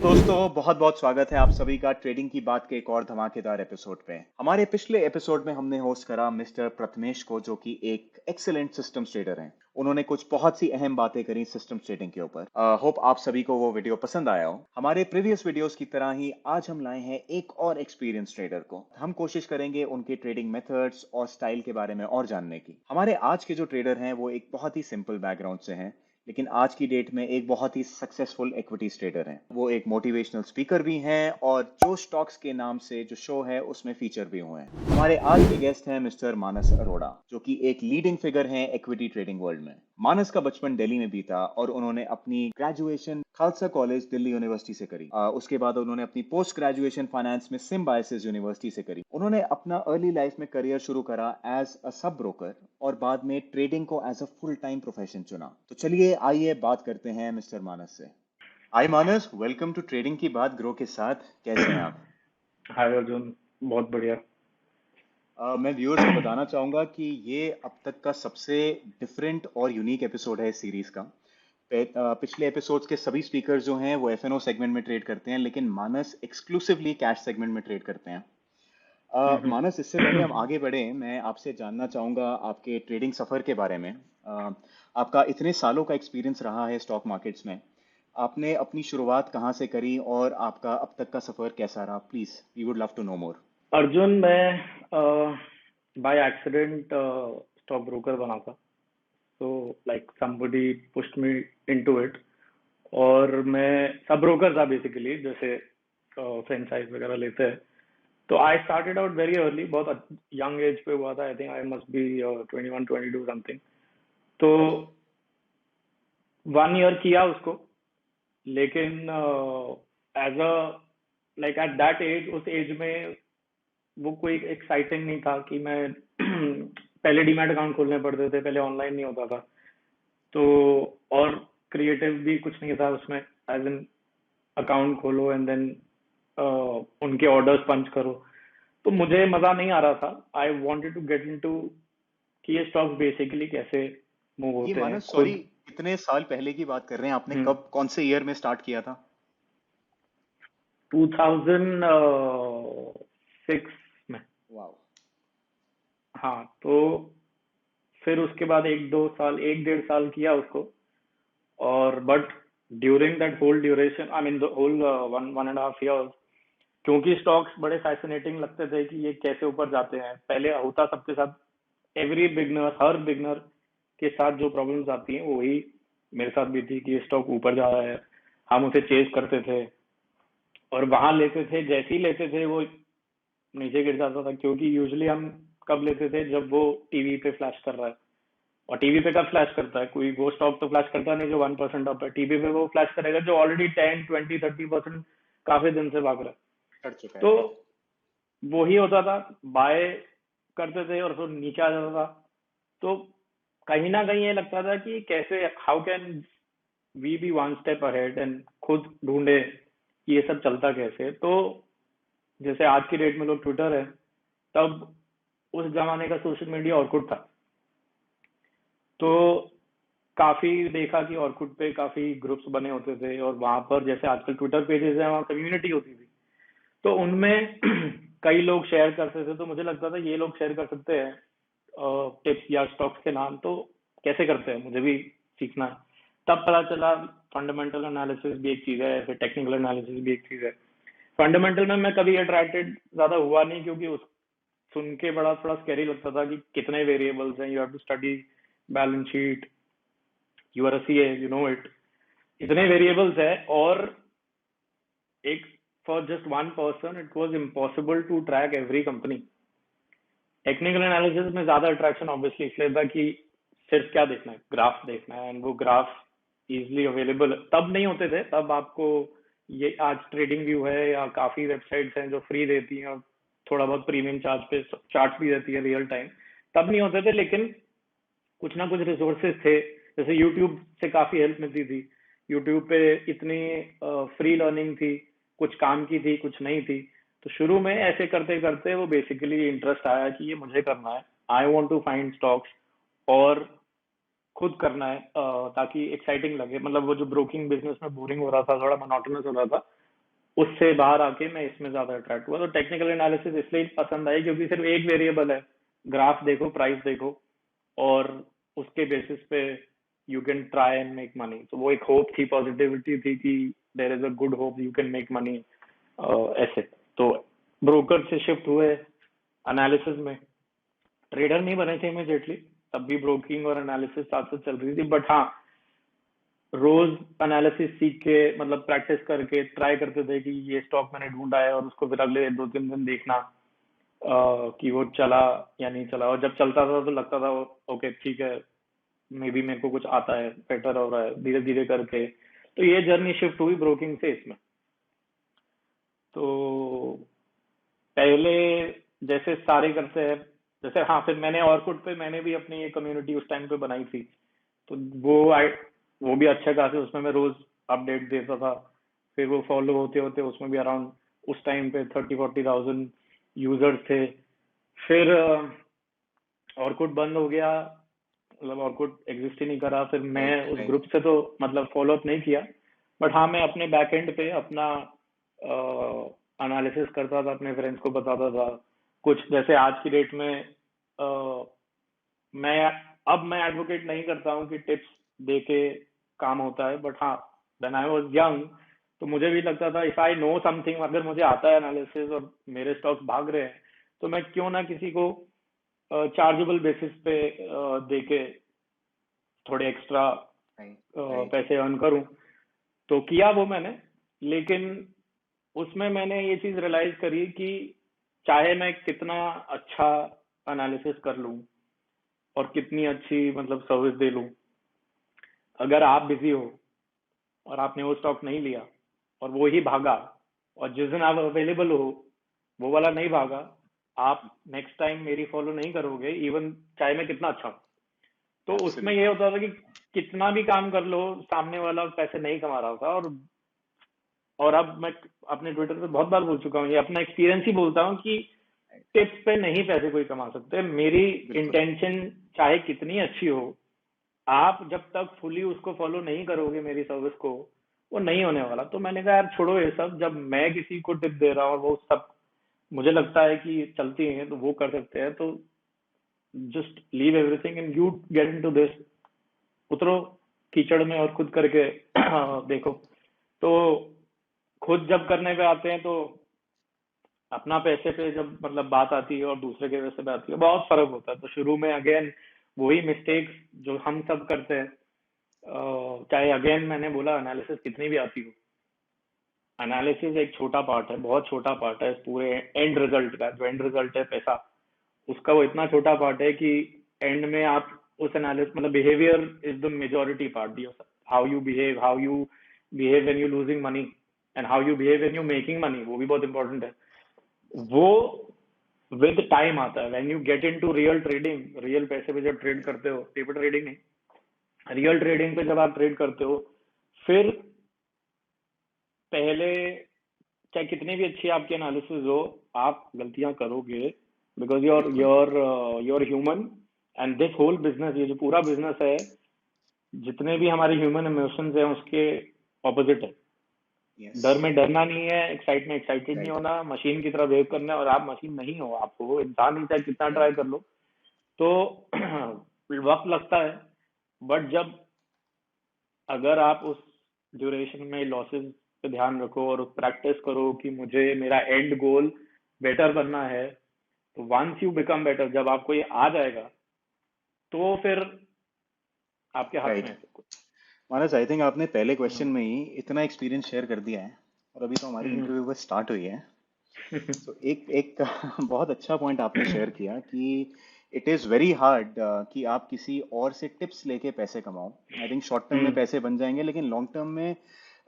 दोस्तों, बहुत बहुत स्वागत है आप सभी का ट्रेडिंग की बात के एक और धमाकेदार एपिसोड पे। हमारे पिछले एपिसोड में हमने होस्ट करा मिस्टर प्रथमेश को, जो कि एक एक्सीलेंट सिस्टम्स ट्रेडर हैं। उन्होंने कुछ बहुत सी अहम बातें करी सिस्टम्स ट्रेडिंग के ऊपर। होप आप सभी को वो वीडियो पसंद आया हो। हमारे प्रीवियस वीडियोस की तरह ही आज हम लाए हैं एक और एक्सपीरियंस ट्रेडर को। हम कोशिश करेंगे उनके ट्रेडिंग मेथड्स और स्टाइल के बारे में और जानने की। हमारे आज के जो ट्रेडर हैं वो एक बहुत ही सिंपल बैकग्राउंड से हैं, लेकिन आज की डेट में एक बहुत ही सक्सेसफुल इक्विटीज ट्रेडर हैं। वो एक मोटिवेशनल स्पीकर भी हैं और जो स्टॉक्स के नाम से जो शो है उसमें फीचर भी हुए हैं। हमारे आज के गेस्ट हैं मिस्टर मानस अरोड़ा, जो कि एक लीडिंग फिगर हैं इक्विटी ट्रेडिंग वर्ल्ड में। मानस का बचपन दिल्ली में बीता और उन्होंने अपनी graduation Khalsa college Delhi university से करी। उसके बाद उन्होंने अपनी पोस्ट ग्रेजुएशन फाइनेंस में सिम्बायोसिस यूनिवर्सिटी से करी। उन्होंने अपना अर्ली लाइफ में करियर शुरू करा एज अ सब ब्रोकर और बाद में ट्रेडिंग को as a full time profession चुना। तो चलिए आइए बात करते हैं मिस्टर मानस से। हाय मानस, वेलकम टू ट्रेडिंग की बात ग्रो के साथ। कैसे हैं आप? हाय अर्जुन, बहुत बढ़िया। मैं व्यूअर्स को बताना चाहूंगा कि ये अब तक का सबसे डिफरेंट और यूनिक एपिसोड है इस सीरीज का। पिछले एपिसोड्स के सभी स्पीकर्स जो हैं वो एफएनओ सेगमेंट में ट्रेड करते हैं, लेकिन मानस एक्सक्लूसिवली कैश सेगमेंट में ट्रेड करते हैं। मानस, इससे पहले हम आगे बढ़े, मैं आपसे जानना चाहूंगा आपके ट्रेडिंग सफर के बारे में। आपका इतने सालों का एक्सपीरियंस रहा है स्टॉक मार्केट्स में। आपने अपनी शुरुआत कहाँ से करी और आपका अब तक का सफर कैसा रहा? Please, we would love to know more. Arjun, मैं बाय एक्सीडेंट स्टॉक ब्रोकर बना था। तो like somebody pushed me into it. और मैं सब ब्रोकर था बेसिकली, जैसे फ्रेंचाइज वगैरह लेते हैं। तो I started out very early, बहुत यंग एज पे हुआ था। I think I must be 21-22 something. तो 1 ईयर किया उसको, लेकिन as a like at that age, उस एज में वो कोई एक्साइटिंग नहीं था कि मैं पहले डीमैट अकाउंट खोलने पड़ते थे, पहले ऑनलाइन नहीं होता था। तो और क्रिएटिव भी कुछ नहीं था उसमें, एज एन अकाउंट खोलो एंड देन उनके ऑर्डर्स पंच करो। तो मुझे मजा नहीं आ रहा था। I wanted to get into कि ये स्टॉक्स बेसिकली कैसे मूव ये होते हैं मानस, सॉरी, खुद। कितने साल पहले की बात कर रहे हैं? आपने हम्म कब, कौन से ईयर में स्टार्ट किया था? 2006 में। वाह। हाँ, तो फिर उसके बाद 1-2 साल, 1-1.5 साल किया उसको। और but during that whole duration, I mean the whole 1.5 years, क्योंकि स्टॉक्स बड़े फैसिनेटिंग लगते थे कि ये कैसे ऊपर जाते हैं। पहले होता सबके साथ, एवरी बिगनर, हर बिगनर के साथ जो प्रॉब्लम्स आती हैं वो वही मेरे साथ भी थी कि ये स्टॉक ऊपर जा रहा है। हम उसे चेज करते थे और वहां लेते थे, जैसे ही लेते थे वो नीचे गिर जाता था। क्योंकि यूजुअली हम कब लेते थे, जब वो टीवी पे फ्लैश कर रहा है। और टीवी पे कब फ्लैश करता है? कोई वो स्टॉक तो फ्लैश करता नहीं जो 1% अप है। टीवी पे वो फ्लैश करेगा जो ऑलरेडी 10, 20, 30% काफी दिन से भाग रहा है। कर चुका है, तो राइट। वो ही होता था, बाय करते थे और फिर नीचे आ जाता था। तो कहीं ना कहीं ये लगता था कि कैसे, how can we be one step ahead, and खुद ढूंढे कि ये सब चलता कैसे। तो जैसे आज की डेट में लोग ट्विटर है, तब उस जमाने का सोशल मीडिया ऑर्कुट था। तो काफी देखा कि ऑर्कुट पे काफी ग्रुप्स बने होते थे और वहां पर जैसे आजकल ट्विटर पेजेस है, वहां कम्युनिटी होती थी। तो उनमें कई लोग शेयर करते थे। तो मुझे लगता था ये लोग शेयर कर सकते हैं टिप्स या स्टॉक्स के नाम, तो कैसे करते हैं, मुझे भी सीखना है। तब पता चला फंडामेंटल एनालिसिस भी एक चीज है, फिर टेक्निकल एनालिसिस भी एक चीज है। फंडामेंटल में मैं कभी अट्रैक्टेड ज्यादा हुआ नहीं, क्योंकि उस सुन के बड़ा थोड़ा स्कैरी लगता था कि कितने वेरिएबल्स हैं, you have to study balance sheet, you are a CA, you know it, इतने वेरिएबल्स है। और एक, for just one person it was impossible to track every company. Technical analysis में ज्यादा अट्रैक्शन ऑब्वियसली इसलिए था कि सिर्फ क्या देखना है, ग्राफ देखना है, एंड वो ग्राफ इजिली अवेलेबल तब नहीं होते थे। तब आपको ये आज ट्रेडिंग व्यू है या काफी वेबसाइट्स हैं जो फ्री देती हैं और थोड़ा बहुत प्रीमियम चार्ज पे चार्ट भी देती है रियल टाइम, तब नहीं होते थे। लेकिन कुछ ना कुछ रिसोर्सेज थे, जैसे यूट्यूब से काफी हेल्प मिलती थी। यूट्यूब पे इतनी फ्री लर्निंग थी, कुछ काम की थी, कुछ नहीं थी। तो शुरू में ऐसे करते करते वो बेसिकली इंटरेस्ट आया कि ये मुझे करना है, I want to find stocks, और खुद करना है, ताकि एक्साइटिंग लगे। मतलब वो जो ब्रोकिंग बिजनेस में बोरिंग हो रहा था, थोड़ा मोनोटोनस हो रहा था, उससे बाहर आके मैं इसमें ज्यादा अट्रैक्ट हुआ। तो टेक्निकल एनालिसिस इसलिए पसंद आई क्योंकि सिर्फ एक वेरिएबल है, ग्राफ देखो, प्राइस देखो, और उसके बेसिस पे you can try and make money. तो वो एक होप थी, पॉजिटिविटी थी कि there is a good hope you can make money ऐसे। तो ब्रोकर से शिफ्ट हुए एनालिसिस में। ट्रेडर नहीं बने थे इमीडिएटली, तब भी ब्रोकिंग और एनालिसिस साथ साथ चल रही थी, बट हाँ रोज एनालिसिस सीख के, मतलब प्रैक्टिस करके ट्राई करते थे कि ये स्टॉक मैंने ढूंढा है, और उसको फिर अगले 2-3 दिन देखना कि वो चला या नहीं चला। और जब चलता था तो लगता था ओके ठीक है, मे बी मेरे को कुछ आता है, बेटर हो रहा है धीरे धीरे करके। तो ये जर्नी शिफ्ट हुई ब्रोकिंग से इसमें। तो पहले जैसे सारे करते हैं, जैसे हाँ, फिर मैंने ऑर्कुट पे मैंने भी अपनी एक कम्युनिटी उस टाइम पे बनाई थी। तो वो भी अच्छा खासे, उसमें मैं रोज अपडेट देता था। फिर वो फॉलो होते होते उसमें भी अराउंड उस टाइम पे 30-40,000 यूजर्स थे। फिर ऑर्कुट बंद हो गया, मतलब ऑर्कुट एग्जिस्ट ही नहीं करा। फिर मैं राइट उस राइट। ग्रुप से तो मतलब फॉलो अप नहीं किया, बट हाँ मैं अपने बैक एंड पे अपना एनालिसिस करता था, अपने फ्रेंड्स को बताता था कुछ। जैसे आज की डेट में मैं अब मैं एडवोकेट नहीं करता हूँ कि टिप्स दे के काम होता है, बट हाँ व्हेन आई वाज यंग तो मुझे भी लगता था इफ आई नो समथिंग, अगर मुझे आता है एनालिसिस और मेरे स्टॉक्स भाग रहे हैं, तो मैं क्यों ना किसी को चार्जेबल बेसिस पे दे के थोड़े एक्स्ट्रा राइट राइट। पैसे अर्न करूं। तो किया वो मैंने, लेकिन उसमें मैंने ये चीज रियलाइज करी कि चाहे मैं कितना अच्छा एनालिसिस कर लूं और कितनी अच्छी मतलब सर्विस दे लूं, अगर आप बिजी हो और आपने वो स्टॉक नहीं लिया और वो ही भागा, और जिस दिन आप अवेलेबल हो वो वाला नहीं भागा, आप नेक्स्ट टाइम मेरी फॉलो नहीं करोगे, इवन चाहे मैं कितना अच्छा हूं। तो उसमें ये एब्सोल्युटली। होता था कि कितना भी काम कर लो, सामने वाला पैसे नहीं कमा रहा था। और अब मैं अपने ट्विटर पे बहुत बार बोल चुका हूँ, ये अपना एक्सपीरियंस ही बोलता हूँ कि टिप्स पे नहीं पैसे कोई कमा सकते। मेरी बिल्कुल। इंटेंशन चाहे कितनी अच्छी हो, आप जब तक फुली उसको फॉलो नहीं करोगे मेरी सर्विस को, वो नहीं होने वाला। तो मैंने कहा यार छोड़ो ये सब, जब मैं किसी को टिप दे रहा हूँ और वो सब मुझे लगता है कि चलती है तो वो कर सकते हैं, तो just leave everything and you get into this. उतरो कीचड़ में और खुद करके देखो। तो खुद जब करने पे आते हैं तो अपना पैसे पे जब मतलब बात आती है और दूसरे के पैसे पे आती है, बहुत फर्क होता है। तो शुरू में अगेन वही मिस्टेक्स जो हम सब करते हैं। चाहे अगेन मैंने बोला एनालिसिस कितनी भी आती हो, एनालिसिस एक छोटा पार्ट है, बहुत छोटा पार्ट है इस पूरे एंड रिजल्ट का। जो एंड रिजल्ट है पैसा, उसका वो इतना छोटा पार्ट है कि एंड में आप उस एनालिसिस, मतलब behaviour is the majority part. How you behave when you losing money, and how you behave when you making money, वो भी बहुत इंपॉर्टेंट है। वो विद टाइम आता है। When you get into real trading, real पैसे पे जब ट्रेड करते हो, पेपर ट्रेडिंग नहीं, रियल ट्रेडिंग पे जब आप ट्रेड करते हो, फिर पहले चाहे कितनी भी अच्छी आपकी एनालिसिस हो, आप गलतियां करोगे, बिकॉज योर बिल्कुल। Your your human. And this whole business, ये जो पूरा बिजनेस है, जितने भी हमारे ह्यूमन इमोशंस हैं उसके ऑपोजिट है। यस। डर में डरना नहीं है, एक्साइट में एक्साइटेड नहीं राइट होना, मशीन की तरह बिहेव करना है। और आप मशीन नहीं हो, आपको इंसान ही चाहे कितना ट्राई राइट। कर लो, तो वक्त लगता है। बट जब अगर आप उस ड्यूरेशन में लॉसेस पे ध्यान रखो और प्रैक्टिस करो कि मुझे मेरा एंड गोल बेटर बनना है, तो वंस यू बिकम बेटर, जब आपको ये आ जाएगा, तो फिर आपके हाथ में राइट। है सब कुछ। मानस, आई थिंक आपने पहले हम्म। क्वेश्चन में ही इतना एक्सपीरियंस शेयर कर दिया है, और अभी तो हमारी हम्म। इंटरव्यू बस स्टार्ट हुई है। तो एक एक बहुत अच्छा पॉइंट आपने शेयर किया कि इट इज़ वेरी हार्ड कि आप किसी और से टिप्स लेके पैसे कमाओ। आई थिंक शॉर्ट टर्म में हम्म। पैसे बन जाएंगे, लेकिन लॉन्ग टर्म में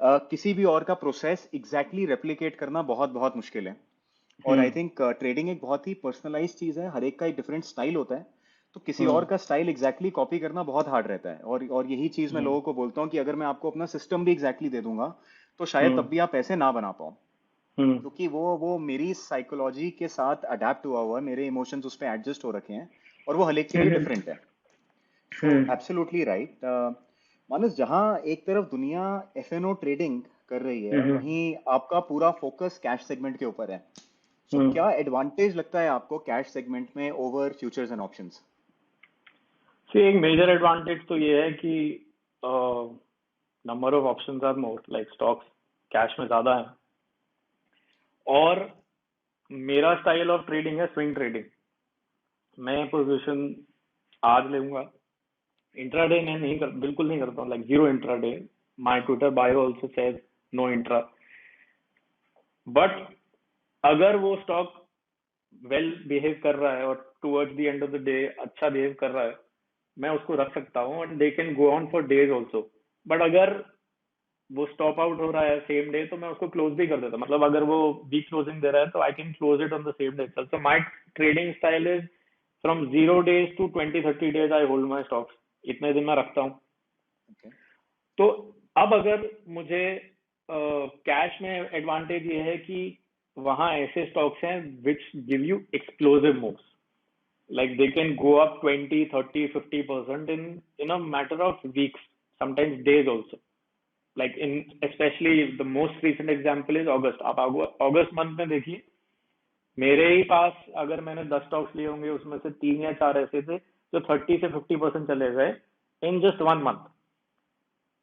किसी भी और का प्रोसेस एग्जैक्टली रेप्लिकेट करना बहुत बहुत मुश्किल है। और आई हम्म। थिंक ट्रेडिंग एक बहुत ही पर्सनलाइज चीज़ है, हर एक का एक डिफरेंट स्टाइल होता है। तो किसी और हम्म। का स्टाइल एग्जैक्टली कॉपी करना बहुत हार्ड रहता है। और यही चीज़ मैं हम्म। लोगों को बोलता हूँ कि अगर मैं आपको अपना सिस्टम भी एग्जैक्टली दे दूंगा, तो शायद हम्म। तब भी आप पैसे ना बना पाओ, हम्म। क्योंकि वो मेरी साइकोलॉजी के साथ अडेप्ट हुआ है, मेरे इमोशंस उस पर एडजस्ट हो रखे हैं, और वो हर एक के लिए हम्म। डिफरेंट है। सो हम्म। Absolutely right. मानस, जहाँ एक तरफ दुनिया एफ एन ओ ट्रेडिंग कर रही है, हम्म वहीं आपका पूरा फोकस कैश सेगमेंट के ऊपर है। सो हम्म क्या एडवांटेज लगता है आपको कैश सेगमेंट में over futures and options? See, एक मेजर एडवांटेज तो ये है कि number of options are more, like stocks cash में ज्यादा है। और मेरा स्टाइल ऑफ ट्रेडिंग है स्विंग ट्रेडिंग। मैं पोजीशन आज लूंगा, इंट्राडे मैं नहीं कर, बिल्कुल नहीं करता हूँ, like zero intraday. My Twitter bio also says no intra. But अगर वो स्टॉक वेल बिहेव कर रहा है और towards the end of the day अच्छा बिहेव कर रहा है, मैं उसको रख सकता हूँ and they can go on for days also. But अगर वो स्टॉप आउट हो रहा है सेम डे, तो मैं उसको क्लोज भी कर देता हूँ। मतलब अगर वो वीक क्लोजिंग दे रहा है तो I can close it on the same day. So my trading style is from 0 days to 20-30 days I hold my stocks. इतने दिन मैं रखता हूँ। ओके। तो अब अगर मुझे कैश में एडवांटेज ये है कि वहां ऐसे स्टॉक्स हैं which give you explosive moves, like they can go up 20, 30, 50% in a matter of weeks, sometimes days also. Like in, especially the most recent example is August। आप अगस्त मंथ में देखिए, मेरे ही पास अगर मैंने 10 स्टॉक्स लिए होंगे, उसमें से 3 या 4 ऐसे थे जो 30 से 50% चले गए इन जस्ट 1 month।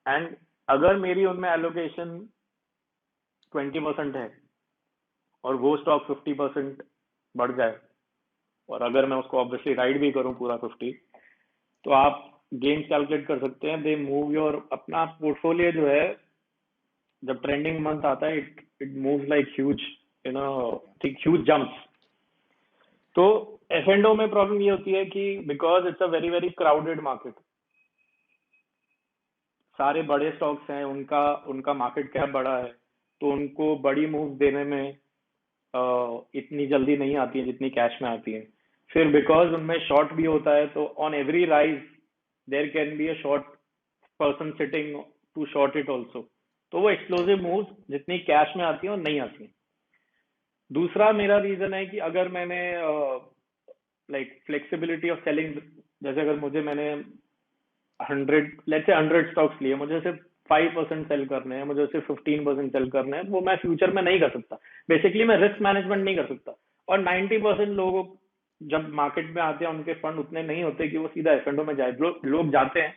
एंड अगर मेरी उनमें एलोकेशन 20% है और वो स्टॉक 50% बढ़ जाए, और अगर मैं उसको ऑब्वियसली राइड भी करूं पूरा 50, तो आप गेम्स कैलकुलेट कर सकते हैं। दे मूव योर अपना पोर्टफोलियो जो है, जब ट्रेंडिंग मंथ आता है, it it moves like huge, you know, thick huge jumps. तो एफ एंड ओ में प्रॉब्लम ये होती है कि because it's a very very crowded market, सारे बड़े स्टॉक्स हैं, उनका उनका मार्केट कैप बड़ा है, तो उनको बड़ी मूव देने में इतनी जल्दी नहीं आती है जितनी कैश में आती है। फिर बिकॉज उनमें शॉर्ट भी होता है, तो on every rise there can be a short person sitting to short it also. तो वो एक्सप्लोसिव मूव्स जितनी कैश में आती है और नहीं आती है। दूसरा मेरा रीजन है कि अगर मैंने लाइक फ्लेक्सिबिलिटी ऑफ सेलिंग, जैसे अगर मैंने 100 स्टॉक्स लिए, मुझे सिर्फ 5% सेल करने हैं, मुझे सिर्फ 15% सेल करने हैं, वो मैं फ्यूचर में नहीं कर सकता। बेसिकली मैं रिस्क मैनेजमेंट नहीं कर सकता। और 90% लोगों जब मार्केट में आते हैं, उनके फंड उतने नहीं होते कि वो सीधा एफ एंड ओ में जाए। लोग जाते हैं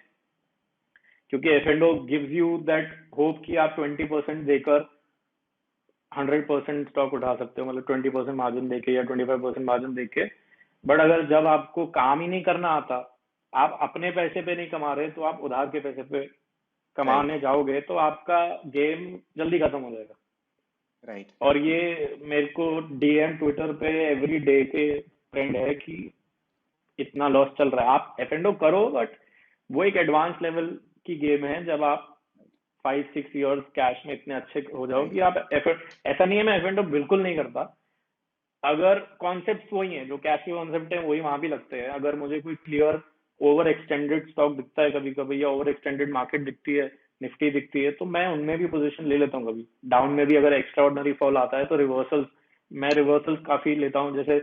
क्योंकि F and O gives you that hope कि आप 20% देकर 100% स्टॉक उठा सकते हो, मतलब 20% मार्जिन देके या 25% मार्जिन देके। बट अगर जब आपको काम ही नहीं करना आता, आप अपने पैसे पे नहीं कमा रहे, तो आप उधार के पैसे पे राइट। कमाने जाओगे, तो आपका गेम जल्दी खत्म हो जाएगा। राइट। और ये मेरे को डीएम ट्विटर पे एवरी डे के ट्रेंड है कि इतना लॉस चल रहा है। आप एफ एंड ओ करो, बट वो एक एडवांस लेवल की गेम है जब आप 5-6 years कैश में इतने अच्छे हो जाओ राइट। कि आप ऐसा नहीं है मैं एफ एंड ओ बिल्कुल नहीं करता। अगर कॉन्सेप्ट वही है, जो कैश के कॉन्सेप्ट है वही वहां भी लगते हैं। अगर मुझे कोई क्लियर ओवर एक्सटेंडेड स्टॉक दिखता है कभी कभी, या ओवर एक्सटेंडेड मार्केट दिखती है, निफ्टी दिखती है, तो मैं उनमें भी पोजीशन ले लेता हूँ। कभी डाउन में भी अगर एक्स्ट्रा ऑर्डनरी फॉल आता है तो रिवर्सल्स, मैं रिवर्सल्स काफी लेता हूँ। जैसे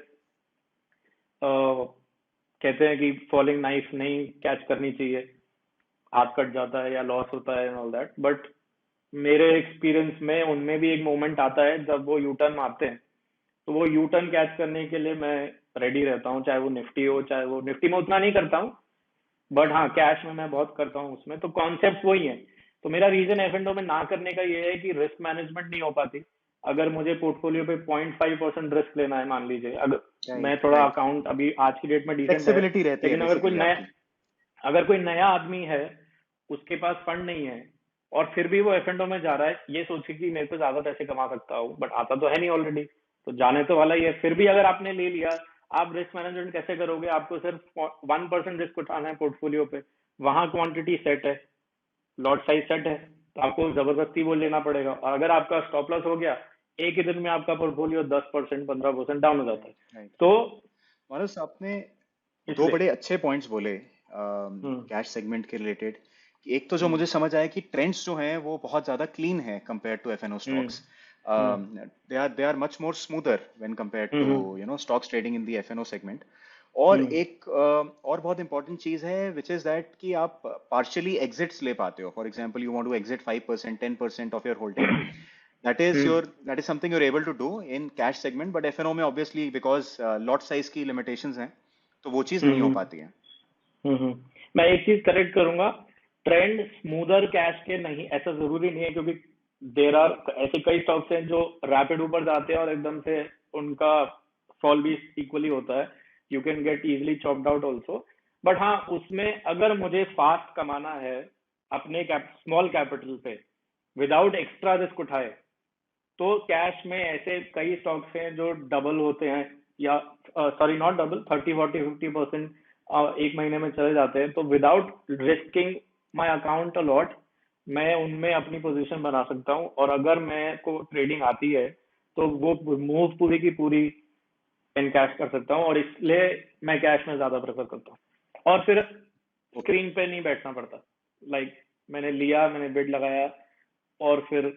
कहते हैं कि फॉलिंग नाइफ नहीं कैच करनी चाहिए, हाथ कट जाता है या लॉस होता है एंड ऑल दैट। बट मेरे एक्सपीरियंस में उनमें भी एक मोमेंट आता है जब वो यू टर्न मारते हैं, तो वो यू टर्न कैच करने के लिए मैं रेडी रहता हूँ, चाहे वो निफ्टी हो, चाहे वो निफ्टी में उतना नहीं करता हूँ, बट हाँ कैश में मैं बहुत करता हूँ उसमें। तो कॉन्सेप्ट वही है। तो मेरा रीजन एफ एंड ओ में ना करने का ये है कि रिस्क मैनेजमेंट नहीं हो पाती। अगर मुझे पोर्टफोलियो पे 0.5% रिस्क लेना है, मान लीजिए, अगर मैं राइट। थोड़ा राइट। अकाउंट अभी आज की डेट में डिसेंट है, फ्लेक्सिबिलिटी रहती है लेकिन बेसिकली आपकी। अगर कोई नया आदमी है, उसके पास फंड नहीं है, और फिर भी वो एफ एंड ओ में जा रहा है ये सोच के कि मेरे को ज्यादा पैसे कमा सकता हूँ, बट आता तो है नहीं ऑलरेडी, तो जाने तो वाला ही है। फिर भी अगर आपने ले लिया, आप रिस्क मैनेजमेंट कैसे करोगे? आपको सिर्फ 1% रिस्क उठाना है पोर्टफोलियो पे, वहां क्वांटिटी सेट है, लॉट साइज सेट है, तो आपको जबरदस्ती वो लेना पड़ेगा। और अगर आपका स्टॉप लॉस हो गया, एक ही दिन में आपका पोर्टफोलियो 10%, 15% डाउन हो जाता है। राइट। राइट। तो मानस, आपने दो इसलिए बड़े अच्छे पॉइंट्स बोले हम्म कैश सेगमेंट के रिलेटेड। एक तो जो हम्म मुझे समझ आया कि ट्रेंड्स जो हैं वो बहुत ज्यादा क्लीन है compare to FnO hmm stocks. Hmm they are much more smoother when compare to hmm stocks trading in the FnO segment. और हम्म एक और बहुत इंपॉर्टेंट चीज है विच इज दैट कि आप पार्शियली एग्जिट्स ले पाते हो. For example you want to exit 5%, 10% of your holding. Hmm That is something you're able to do in cash segment, but F&O में obviously because lot size की limitations हैं, तो वो चीज नहीं हो हम्म पाती है. हम्म। मैं एक चीज करेक्ट करूंगा, ट्रेंड स्मूदर कैश के नहीं, ऐसा जरूरी नहीं है, क्योंकि देर आर ऐसे कई स्टॉक्स हैं जो रैपिड ऊपर जाते हैं और एकदम से उनका फॉल भी इक्वली होता है. You can get easily chopped out also. But हाँ, उसमें अगर मुझे फास्ट कमाना है अपने स्मॉल कैपिटल पे विदाउट एक्स्ट्रा रिस्क उठाए, तो कैश में ऐसे कई स्टॉक्स हैं जो डबल होते हैं, या सॉरी नॉट डबल, 30 40 50% एक महीने में चले जाते हैं. तो without risking my account a lot, मैं उनमें अपनी पोजीशन बना सकता हूँ. और अगर मैं को ट्रेडिंग आती है तो वो मूव पूरी की पूरी इन कैश कर सकता हूँ, और इसलिए मैं कैश में ज्यादा प्रेफर करता हूँ. और फिर ओके. स्क्रीन पे नहीं बैठना पड़ता. मैंने लिया, मैंने बिड लगाया, और फिर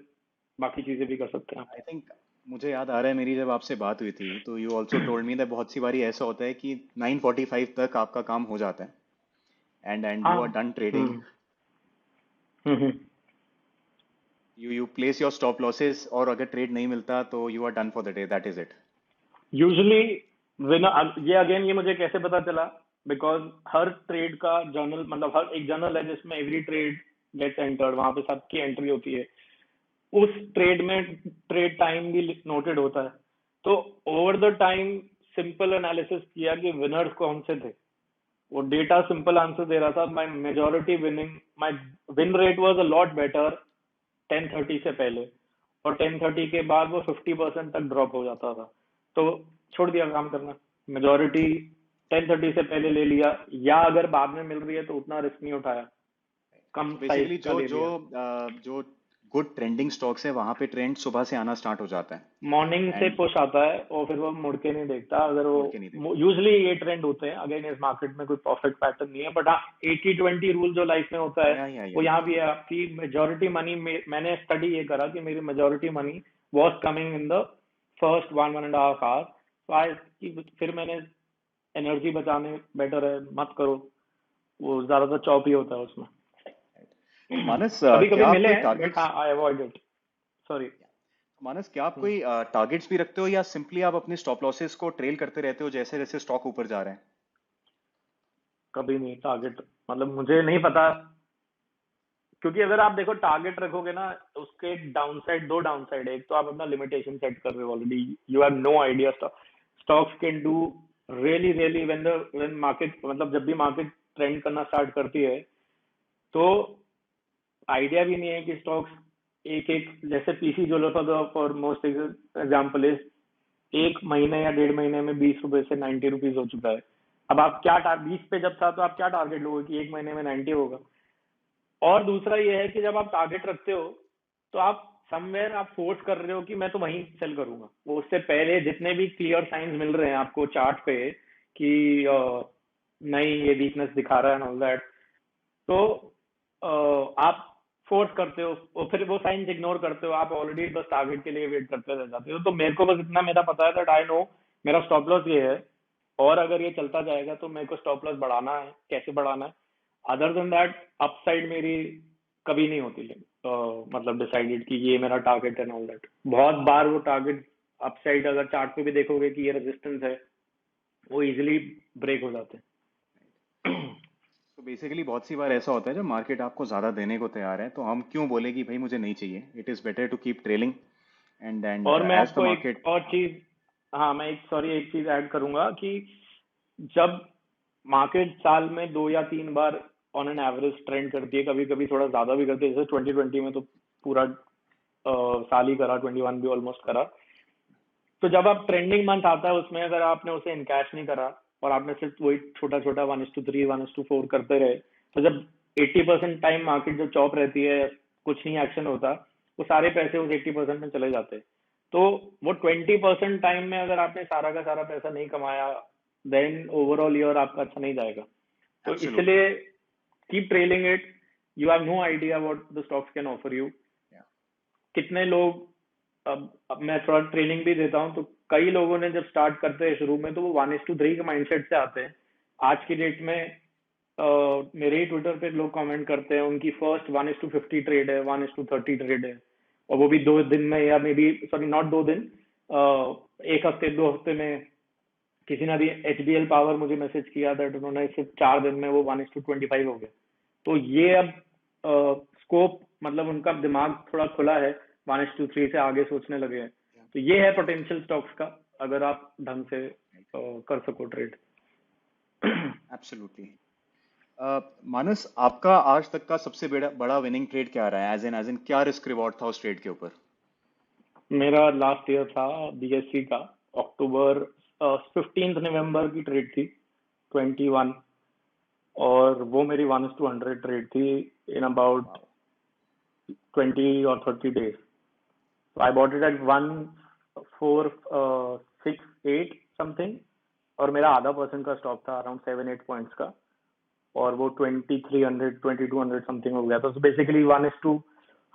बाकी चीजें भी कर सकते हैं. आई थिंक मुझे याद आ रहा है मेरी जब आपसे बात हुई थी तो you also told me that बहुत सी बारी ऐसा होता है कि 9:45 तक आपका काम हो जाता है एंड हाँ. You are done trading. Hmm hmm. You place your stop losses और अगर ट्रेड नहीं मिलता तो you are done for the day. That is it. Usually ये अगेन, ये मुझे कैसे पता चला, बिकॉज हर ट्रेड का जर्नल, मतलब हर एक जर्नल है जिसमें एवरी ट्रेड गेट्स एंटर्ड, वहां पे सबकी एंट्री होती है. उस ट्रेड में ट्रेड टाइम भी नोटेड होता है. तो over the time simple analysis किया कि विनर्स कौन से थे. वो डेटा सिंपल आंसर दे रहा था. My win rate was a lot better 10:30 से पहले, और 10:30 के बाद वो 50% तक ड्रॉप हो जाता था. तो छोड़ दिया काम करना. मेजोरिटी 10:30 से पहले ले लिया, या अगर बाद में मिल रही है तो उतना रिस्क नहीं उठाया, कम तो साइज बेसिकली का जो ले जो लिया. जो गुड ट्रेंडिंग स्टॉक्स है वहां पे ट्रेंड सुबह से आना स्टार्ट हो जाता है मॉर्निंग से एंड पुश आता है और फिर वो मुड़ के नहीं देखता. अगर मुड़ के नहीं वो देखता. यूजली ये ट्रेंड होते हैं. अगेन, इस मार्केट में कोई परफेक्ट पैटर्न नहीं है, बट हाँ, 80-20 रूल जो लाइफ में होता है, वो या यहाँ भी है. आपकी मेजोरिटी मनी, मैंने स्टडी ये करा कि मेरी majority money was coming in the first 1-1.5 hour. तो आज की फिर मैंने एनर्जी बचाने, बेटर है मत करो, वो ज्यादातर चॉप ही होता है उसमें. मानस कभी कभी क्या आप मिले कोई हैं, बट हाँ, targets I avoid it. Sorry. Manas क्या आप कोई टारगेट्स भी रखते हो या सिंपली आप अपने स्टॉप लॉसेस को ट्रेल करते रहते हो जैसे जैसे स्टॉक ऊपर जा रहे हैं? कभी नहीं टारगेट, मतलब मुझे नहीं पता, क्योंकि अगर आप देखो टारगेट रखोगे ना, उसके डाउन साइड, दो डाउन साइड है. एक तो आप अपना लिमिटेशन सेट कर रहे हो already. You have no idea. Stocks can do really really when market, मतलब जब भी मार्केट ट्रेंड करना स्टार्ट करती है, तो आइडिया भी नहीं है कि स्टॉक्स एक एक, जैसे पीसी ज्वेलर्स का फॉर मोस्ट एग्जाम्पल इज, एक महीने या 1.5 महीने में 20 रुपए से 90 रुपीज हो चुका है. अब आप क्या 20 पे जब था तो आप क्या टारगेट लोगे कि एक महीने में 90 होगा. और दूसरा ये है कि जब आप टारगेट रखते हो तो आप समवेयर आप फोर्स कर रहे हो कि मैं तो वहीं सेल करूंगा. वो उससे पहले जितने भी क्लियर साइंस मिल रहे हैं आपको चार्ट पे कि नहीं, ये वीकनेस दिखा रहा है, ऑल दैट, तो आप फोर्स करते हो और फिर वो साइंस इग्नोर करते हो. आप ऑलरेडी बस टारगेट के लिए वेट करते रह जाते हो. तो मेरे को बस इतना मेरा पता है दैट आई नो मेरा स्टॉप लॉस ये है, और अगर ये चलता जाएगा तो मेरे को स्टॉप लॉस बढ़ाना है, कैसे बढ़ाना है. अदर देन दैट अपसाइड मेरी कभी नहीं होती. मतलब डिसाइडेड कि ये मेरा टारगेट है, ऑल दैट. बहुत बार वो टारगेट अपसाइड, अगर चार्ट पे भी देखोगे कि ये रेजिस्टेंस है, वो इजिली ब्रेक हो जाते हैं. तो बेसिकली बहुत सी बार ऐसा होता है जब मार्केट आपको ज़्यादा देने को तैयार है तो हम क्यों बोले कि भाई मुझे नहीं चाहिए. It is better to keep trailing and और मैं एज द आपको एक मार्केट. और चीज, हाँ, मैं एक चीज ऐड करूंगा कि जब मार्केट साल में 2 या 3 बार ऑन एन एवरेज ट्रेंड करती है, कभी कभी थोड़ा ज्यादा भी करती है, जैसे 2020 में तो पूरा साल ही करा, 21 भी ऑलमोस्ट करा. तो जब आप ट्रेंडिंग मंथ आता है, उसमें अगर आपने उसे इनकैश नहीं करा और आपने सिर्फ वही छोटा छोटा 1:3 1:4 करते रहे, तो जब 80% टाइम मार्केट जो चॉप रहती है, कुछ नहीं एक्शन होता, वो सारे पैसे उस 80% में चले जाते हैं. तो वो 20% टाइम में अगर आपने सारा का सारा पैसा नहीं कमाया, देन ओवरऑल ईयर आपका अच्छा नहीं जाएगा. तो एब्सोल्युटली. इसलिए keep trailing it. You have no idea what the stocks can offer you. कितने लोग, अब मैं थोड़ा ट्रेनिंग भी देता हूँ, तो कई लोगों ने जब स्टार्ट करते हैं शुरू में तो वो 1:3 के माइंडसेट से आते हैं। आज की डेट में मेरे ही ट्विटर पे लोग कमेंट करते हैं उनकी फर्स्ट 1:50 ट्रेड है, 1:30 ट्रेड है, और वो भी 2 दिन में, या मे बी सॉरी नॉट 2 दिन, एक हफ्ते 2 हफ्ते में। किसी ने भी HBL पावर मुझे मैसेज किया था, उन्होंने सिर्फ 4 दिन में वो 1:25 हो गया। तो ये अब स्कोप, मतलब उनका दिमाग थोड़ा खुला है, 1:3 से आगे सोचने लगे हैं। तो ये है पोटेंशियल स्टॉक्स का, अगर आप ढंग से कर सको ट्रेड। एब्सोल्युटली। मानस, आपका आज तक का सबसे बड़ा बड़ा विनिंग ट्रेड क्या रहा है? एज इन क्या रिस्क रिवॉर्ड था उस ट्रेड के ऊपर? मेरा लास्ट ईयर था BSC का, अक्टूबर 15 नवंबर की ट्रेड थी, 21, और वो मेरी 1:100 ट्रेड थी in about 20 or 30 days. So I bought it at 1,468 something, और मेरा आधा परसेंट का स्टॉक था अराउंड 7-8 पॉइंट्स का, और वो 2300 2200 समथिंग हो गया था। तो basically 1:100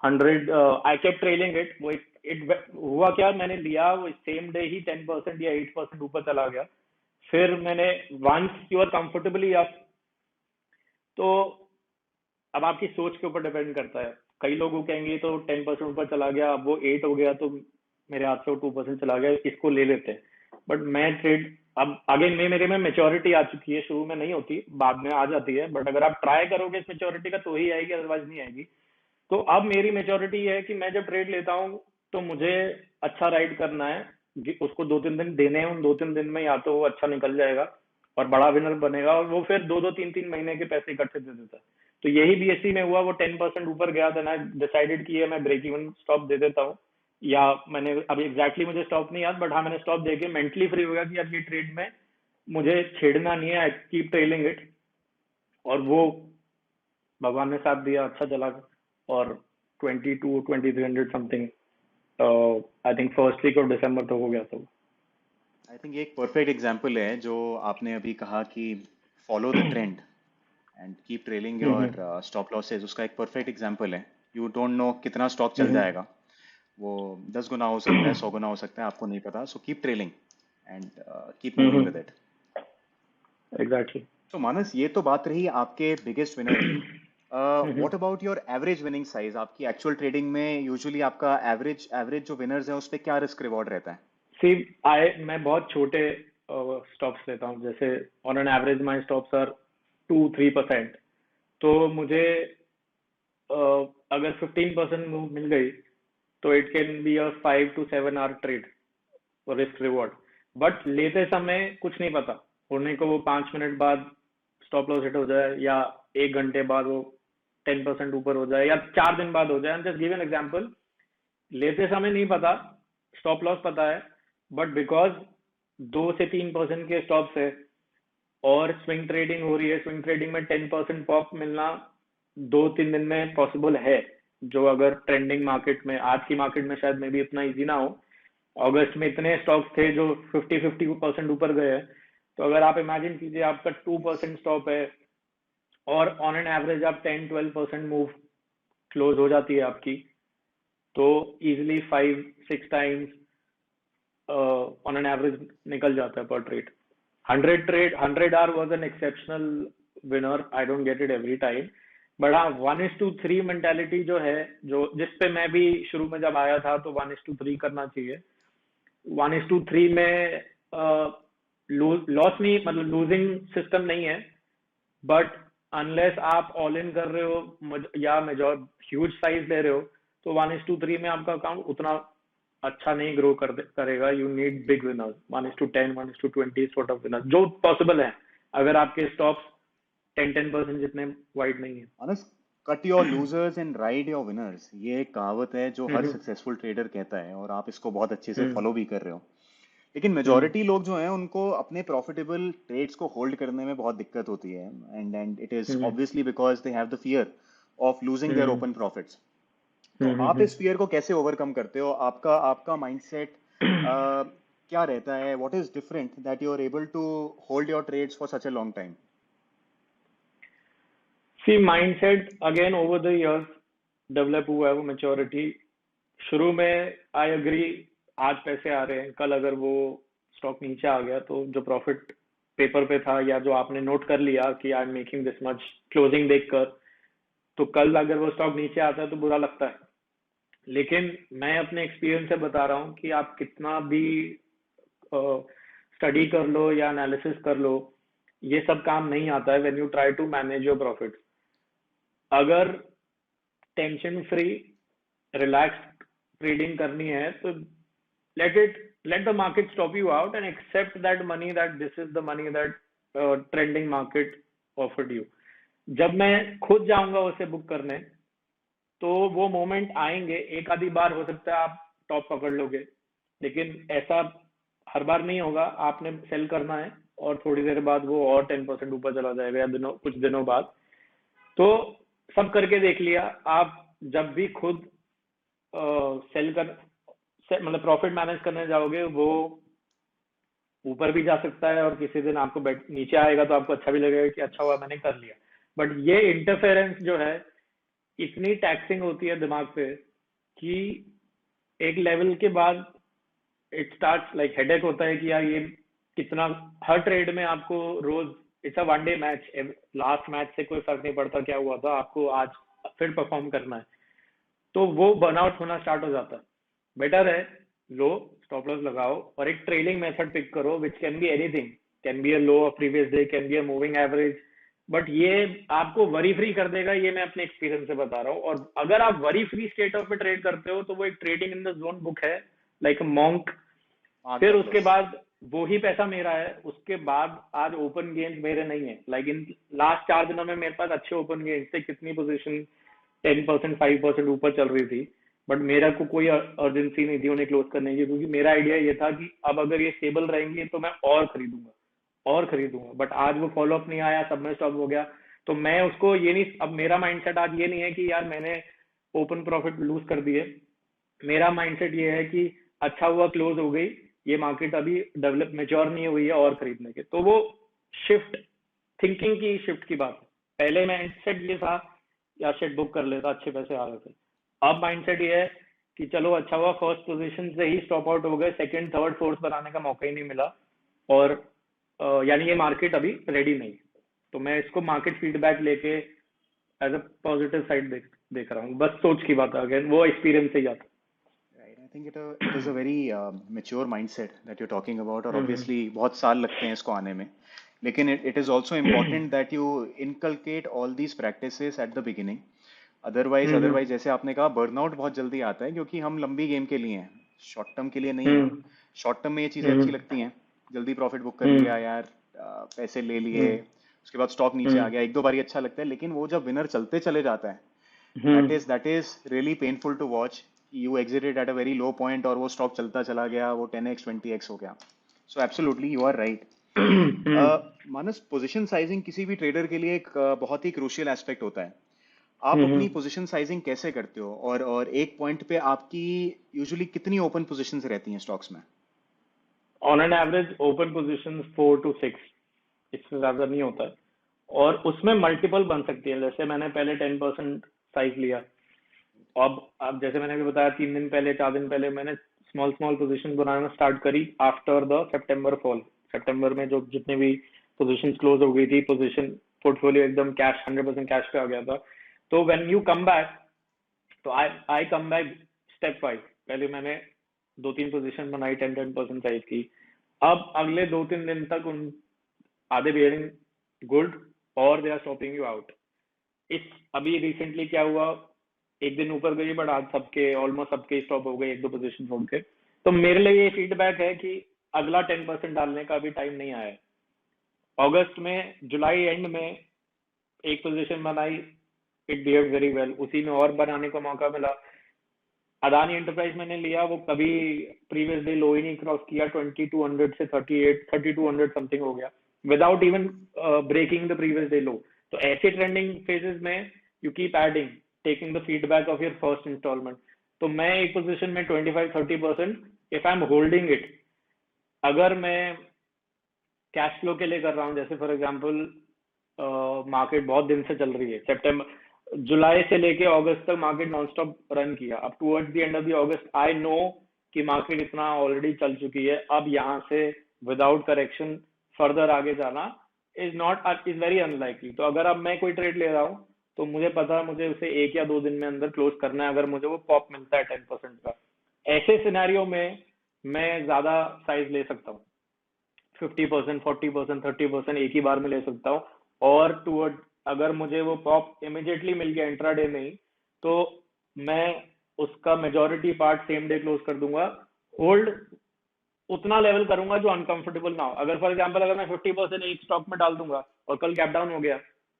I kept trailing it. वो इट हुआ क्या, मैंने लिया वो सेम डे ही 10% या 8% ऊपर चला गया। फिर मैंने, once you are comfortably up, तो अब आपकी सोच के ऊपर डिपेंड करता है। कई लोग कहेंगे तो 10% ऊपर चला गया, अब वो 8 हो गया तो मेरे हाथ से वो 2% चला गया, इसको ले लेते हैं। बट मैं ट्रेड, अब आगे मेरे में मेच्योरिटी आ चुकी है, शुरू में नहीं होती, बाद में आ जाती है, बट अगर आप ट्राई करोगे इस मेच्योरिटी का तो ही आएगी, अदरवाइज नहीं आएगी। तो अब मेरी मेच्योरिटी है कि मैं जब ट्रेड लेता हूँ तो मुझे अच्छा राइड करना है, उसको 2-3 दिन देने हैं, उन 2-3 दिन में या तो वो अच्छा निकल जाएगा और बड़ा विनर बनेगा, और वो फिर 2-2 3-3 महीने के पैसे इकट्ठे दे देता है। तो यही BSC में हुआ, वो 10% ऊपर गया था, मैं डिसाइडेड किया मैं ब्रेक इवन स्टॉप दे देता हूँ, या मैंने अभी एग्जैक्टली मुझे स्टॉप नहीं याद, बट हाँ मैंने स्टॉप देके मेंटली फ्री हो गया कि अब ये ट्रेड में मुझे छेड़ना नहीं है, आई कीप ट्रेलिंग इट। और वो भगवान ने साथ दिया, अच्छा चला, और 22-2300 something, I think first week of दिसंबर तक हो गया था। आई थिंक ये एक परफेक्ट एग्जांपल है जो आपने अभी कहा कि follow the trend and keep trailing your stop losses. उसका एक परफेक्ट एग्जांपल है। यू डोंट नो कितना स्टॉक चल जाएगा, वो 10 गुना हो सकता है, 100 गुना हो सकता है, आपको नहीं पता। So keep trailing and keep moving with it. Exactly. तो मानस, ये तो बात रही आपके बिगेस्ट विनर की। What about your average winning size? आपकी एक्चुअल ट्रेडिंग में यूजुअली आपका एवरेज एवरेज जो विनर्स हैं उस पे क्या रिस्क रिवॉर्ड रहता है? सी, मैं बहुत छोटे स्टॉक्स लेता हूँ, जैसे on an average my stops are 2-3%। तो मुझे अगर 15% मूव मिल गई तो it can be a 5 to 7 our trade risk reward. But लेते समय कुछ नहीं पता, होने को वो 5 मिनट बाद स्टॉप लॉस हिट हो जाए, या 1 घंटे बाद वो 10% ऊपर हो जाए, या 4 दिन बाद हो जाए। जस्ट गिव एन एग्जाम्पल, लेते समय नहीं पता, स्टॉप लॉस पता है, बट बिकॉज 2 से 3% के स्टॉप्स है और स्विंग ट्रेडिंग हो रही है, स्विंग ट्रेडिंग में 10% पॉप मिलना 2-3 दिन में पॉसिबल है, जो अगर ट्रेंडिंग मार्केट में, आज की मार्केट में शायद में भी इतना इजी ना हो। अगस्त में इतने स्टॉक्स थे जो 50-50% ऊपर गए हैं। तो अगर आप इमेजिन कीजिए आपका 2% स्टॉप है, और ऑन एन एवरेज आप 10-12% मूव क्लोज हो जाती है आपकी, तो easily 5-6 times on an average निकल जाता है पर trade. 100 our was an exceptional winner, I don't get it every time, but हाँ 1:3 मेंटेलिटी जो है, जो जिस पे मैं भी शुरू में जब आया था, तो 1:3 करना चाहिए। 1:3 में लॉस नहीं, मतलब लूजिंग सिस्टम नहीं है, बट अनलेस आप ऑल इन कर रहे हो या मेजॉर ह्यूज साइज ले रहे हो, तो 1:3 में आपका अकाउंट उतना अच्छा नहीं ग्रो करेगा। You need big winners, 1:10, 1:20 sort of winners, जो पॉसिबल है अगर आपके स्टॉक्स 10% जितने वाइड नहीं है। Manas, cut your losers and ride your winners, ये एक कहावत है जो हर हम्म। सक्सेसफुल ट्रेडर कहता है, और आप इसको बहुत अच्छे से हम्म। फॉलो भी कर रहे हो। लेकिन हम्म। मेजोरिटी लोग जो हैं उनको अपने प्रॉफिटेबल ट्रेड्स को होल्ड करने में बहुत दिक्कत होती है, and it is hmm. Obviously because they have the fear of losing their hmm. Open profits. तो हम्म। आप इस फियर को कैसे ओवरकम करते हो? आपका आपका माइंडसेट क्या रहता है? What is different that you are able to hold your trades for such a long time? See, mindset again over the years develop हुआ है वो, मेच्योरिटी। शुरू में आई एग्री, आज पैसे आ रहे हैं, कल अगर वो स्टॉक नीचे आ गया तो जो प्रॉफिट पेपर पे था या जो आपने नोट कर लिया कि I am making this much closing देखकर, तो कल अगर वो स्टॉक नीचे आता है तो बुरा लगता है। लेकिन मैं अपने एक्सपीरियंस से बता रहा हूँ कि आप कितना भी स्टडी कर लो या एनालिसिस कर लो, ये सब काम नहीं आता है when you try to manage your profit. अगर टेंशन फ्री रिलैक्स ट्रेडिंग करनी है तो let it let the market stop you out and accept that money, that this is the money that trending market offered you. जब मैं खुद जाऊंगा उसे book करने तो वो मोमेंट आएंगे, एक आधी बार हो सकता है आप टॉप पकड़ लोगे, लेकिन ऐसा हर बार नहीं होगा। आपने सेल करना है और थोड़ी देर बाद वो और 10% ऊपर चला जाएगा या कुछ दिनों बाद। तो सब करके देख लिया, आप जब भी खुद सेल कर मतलब प्रॉफिट मैनेज करने जाओगे, वो ऊपर भी जा सकता है और किसी दिन आपको नीचे आएगा तो आपको अच्छा भी लगेगा कि अच्छा हुआ मैंने कर लिया। बट ये इंटरफेरेंस जो है इतनी टैक्सिंग होती है दिमाग पे कि एक लेवल के बाद इट स्टार्ट्स लाइक हेडेक होता है कि यार ये कितना, हर ट्रेड में आपको रोज it's a one day match, last match से कोई फर्क नहीं पड़ता क्या हुआ था, आपको आज फिर परफॉर्म करना है, तो वो बर्नआउट होना स्टार्ट हो जाता है। बेटर है लो स्टॉप लॉस लगाओ और एक ट्रेलिंग मेथड पिक करो which can be anything, can be a low of previous day, can be a moving average, but ये आपको वरी फ्री कर देगा, ये मैं अपने एक्सपीरियंस से बता रहा हूँ। और अगर आप वरी फ्री स्टेट ऑफ में ट्रेड करते हो तो वो एक trading in the zone book है, लाइक अ मॉन्क। फिर उसके बाद वो ही पैसा मेरा है, उसके बाद आज ओपन गेम्स मेरे नहीं है, लाइक इन लास्ट 4 दिनों में मेरे पास अच्छे ओपन गेम्स थे, कितनी पोजीशन 10% 5% ऊपर चल रही थी, बट मेरा को कोई अर्जेंसी नहीं थी उन्हें क्लोज करने की, क्योंकि मेरा आइडिया ये था कि अब अगर ये स्टेबल रहेंगे तो मैं और खरीदूंगा। बट आज वो फॉलो अप नहीं आया, सब में स्टॉप हो गया, तो मैं उसको ये नहीं, अब मेरा माइंडसेट आज ये नहीं है कि यार मैंने ओपन प्रॉफिट लूज कर दिए। मेरा माइंडसेट ये है कि अच्छा हुआ क्लोज हो गई, ये मार्केट अभी डेवलप मेच्योर नहीं हुई है और खरीदने के। तो वो शिफ्ट, थिंकिंग की शिफ्ट की बात है। पहले माइंडसेट ये था या शिट बुक कर लेता, अच्छे पैसे आ रहे थे। अब माइंडसेट ये है कि चलो अच्छा हुआ फर्स्ट पोजीशन से ही स्टॉप आउट हो गए, सेकंड थर्ड फोर्थ बनाने का मौका ही नहीं मिला, और यानी ये मार्केट अभी रेडी नहीं। तो मैं इसको मार्केट फीडबैक लेके एज अ पॉजिटिव साइड देख रहा हूँ, बस सोच की बात है, वो एक्सपीरियंस से ही आता। Right. I think it is a very mature mindset that you're talking about, और हम्म obviously बहुत साल लगते हैं इसको आने में, लेकिन it is also important that you inculcate all these practices at the beginning. Otherwise जैसे आपने कहा बर्नआउट बहुत जल्दी आता है, क्योंकि हम लंबी गेम के लिए हैं, शॉर्ट टर्म के लिए नहीं है। हम्म शॉर्ट टर्म में ये चीज़ें अच्छी हम्म लगती हैं, जल्दी प्रॉफिट बुक कर हम्म लिया यार, पैसे ले लिए, हम्म उसके बाद स्टॉक नीचे आ हम्म गया, एक दो बारी अच्छा लगता है, लेकिन वो जब विनर चलते चले जाता है, हम्म that is really painful to watch. You exited at a very low point और वो स्टॉक चलता चला गया, वो 10x 20x हो गया। So absolutely you are right. Manas, position sizing किसी भी ट्रेडर के लिए एक बहुत ही क्रूशियल एस्पेक्ट होता है। आप अपनी हम्म पोजीशन साइजिंग कैसे करते हो, और एक पॉइंट पे आपकी यूजुअली कितनी ओपन पोजीशंस रहती हैं स्टॉक्स में? On an average open position 4 to 6, इससे ज्यादा नहीं होता है, और उसमें मल्टीपल बन सकती है। जैसे मैंने पहले 10% साइज लिया, अब जैसे मैंने अभी बताया 3 दिन पहले 4 दिन पहले मैंने स्मॉल स्मॉल पोजीशन बनाना स्टार्ट करी आफ्टर द सितंबर फॉल। सितंबर में जो जितने भी पोजीशन क्लोज हो गई थी, पोजीशन पोर्टफोलियो एकदम कैश 100% कैश पे आ गया था। तो व्हेन यू कम बैक, तो आई कम बैक स्टेप वाइज। पहले मैंने 2-3 पोजीशन बनाई 10% साइज की। अब अगले 2-3 दिन तक उन आधे बियरिंग गुड और they are stopping you out. इस अभी रिसेंटली क्या हुआ, एक दिन ऊपर गई बट आज सबके ऑलमोस्ट सबके स्टॉप हो गए, एक दो पोजीशन छोड़ के। तो मेरे लिए ये फीडबैक है कि अगला 10% डालने का अभी टाइम नहीं आया है। अगस्त में, जुलाई एंड में एक पोजीशन बनाई, इट बिहेव वेरी वेल, उसी में और बनाने का मौका मिला। अदानी एंटरप्राइज मैंने लिया, वो कभी प्रीवियस डे लो ही नहीं क्रॉस किया, 2200 से 3200 समथिंग हो गया without even breaking the previous day low. तो ऐसे ट्रेंडिंग फेजेस में you keep adding, taking the feedback of your first installment. तो मैं एक पोजीशन में 25-30%, if I am holding it, अगर मैं कैश फ्लो के लिए कर रहा हूँ, जैसे फॉर एग्जांपल मार्केट बहुत दिन से चल रही है, सितंबर जुलाई से लेके अगस्त तक मार्केट नॉन स्टॉप रन किया, अब towards the end of the August I know कि मार्केट इतना ऑलरेडी चल चुकी है, अब यहाँ से विदाउट करेक्शन फर्दर आगे जाना इज वेरी अनलाइकली। तो अगर अब मैं कोई ट्रेड ले रहा हूँ तो मुझे पता है मुझे उसे 1 या 2 दिन में अंदर क्लोज करना है, अगर मुझे वो पॉप मिलता है 10% का। ऐसे सिनेरियो में मैं ज्यादा साइज ले सकता हूँ, 50%, 40%, 30% एक ही बार में ले सकता हूँ। और टूवर्ड अगर मुझे वो पॉप इमिडिएटली मिल गया इंट्राडे में ही, तो मैं उसका majority part same day close कर दूंगा। होल्ड उतना लेवल करूंगा जो अनकंफर्टेबल ना हो। अगर फॉर एग्जांपल अगर मैं 50% एक स्टॉक में डाल दूंगा और कल गैप डाउन हो गया,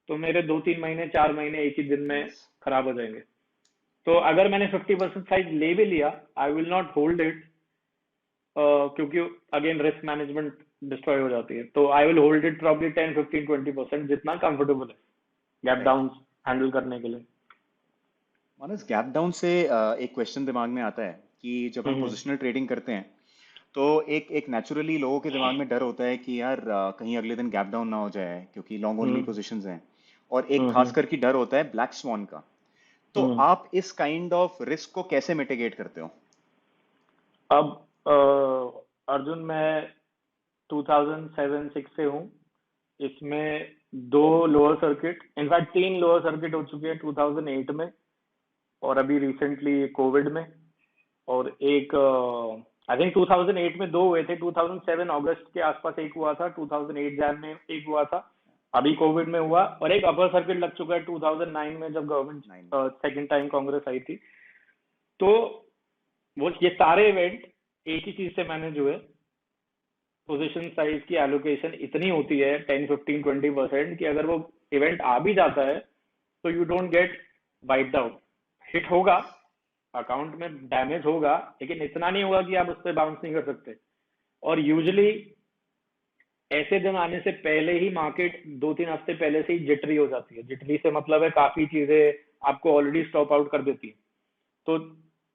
तो मेरे 2-3 महीने 4 महीने एक ही दिन में यस, खराब हो जाएंगे। तो अगर मैंने 50% साइज ले भी लिया, I will not hold it, क्योंकि अगेन रिस्क मैनेजमेंट डिस्ट्रॉय हो जाती है। तो I will hold it probably 10, 15, 20% जितना कंफर्टेबल है गैप राइट। डाउन हैंडल करने के लिए। मानस, गैप डाउन से एक क्वेश्चन दिमाग में आता है कि जब हम हम्म पोजिशनल ट्रेडिंग करते हैं तो एक एक नेचुरली लोगों के दिमाग में डर होता है कि यार कहीं अगले दिन गैप डाउन ना हो जाए क्योंकि लॉन्ग ओनली हम्म पोजीशंस हैं। और एक हम्म खास करके डर होता है ब्लैक स्वॉन का। तो हम्म। आप इस काइंड ऑफ रिस्क को कैसे मिटिगेट करते हो? अब अर्जुन, मैं 2007-6 से हूँ। इसमें 2 lower circuit, in fact 3 lower circuit हो चुके हैं 2008 में, और अभी रिसेंटली कोविड में। और एक आई थिंक 2008 में 2 हुए थे, 2007 अगस्त के आसपास एक हुआ था, 2008 जैन में एक हुआ था, अभी कोविड में हुआ, और एक अपर सर्किट लग चुका है 2009 में जब nine. Government second time Congress आई थी। तो वो ये सारे इवेंट एक ही चीज से मैनेज हुए। पोजीशन साइज की एलोकेशन इतनी होती है 10, 15, 20% कि अगर वो इवेंट आ भी जाता है तो you don't get wiped out. Hit होगा, अकाउंट में डैमेज होगा, लेकिन इतना नहीं होगा कि आप उस पर बाउंस नहीं कर सकते। और यूजुअली ऐसे दिन आने से पहले ही मार्केट 2-3 हफ्ते पहले से ही जिटरी हो जाती है। जिटरी से मतलब है काफी चीजें आपको ऑलरेडी स्टॉप आउट कर देती है। तो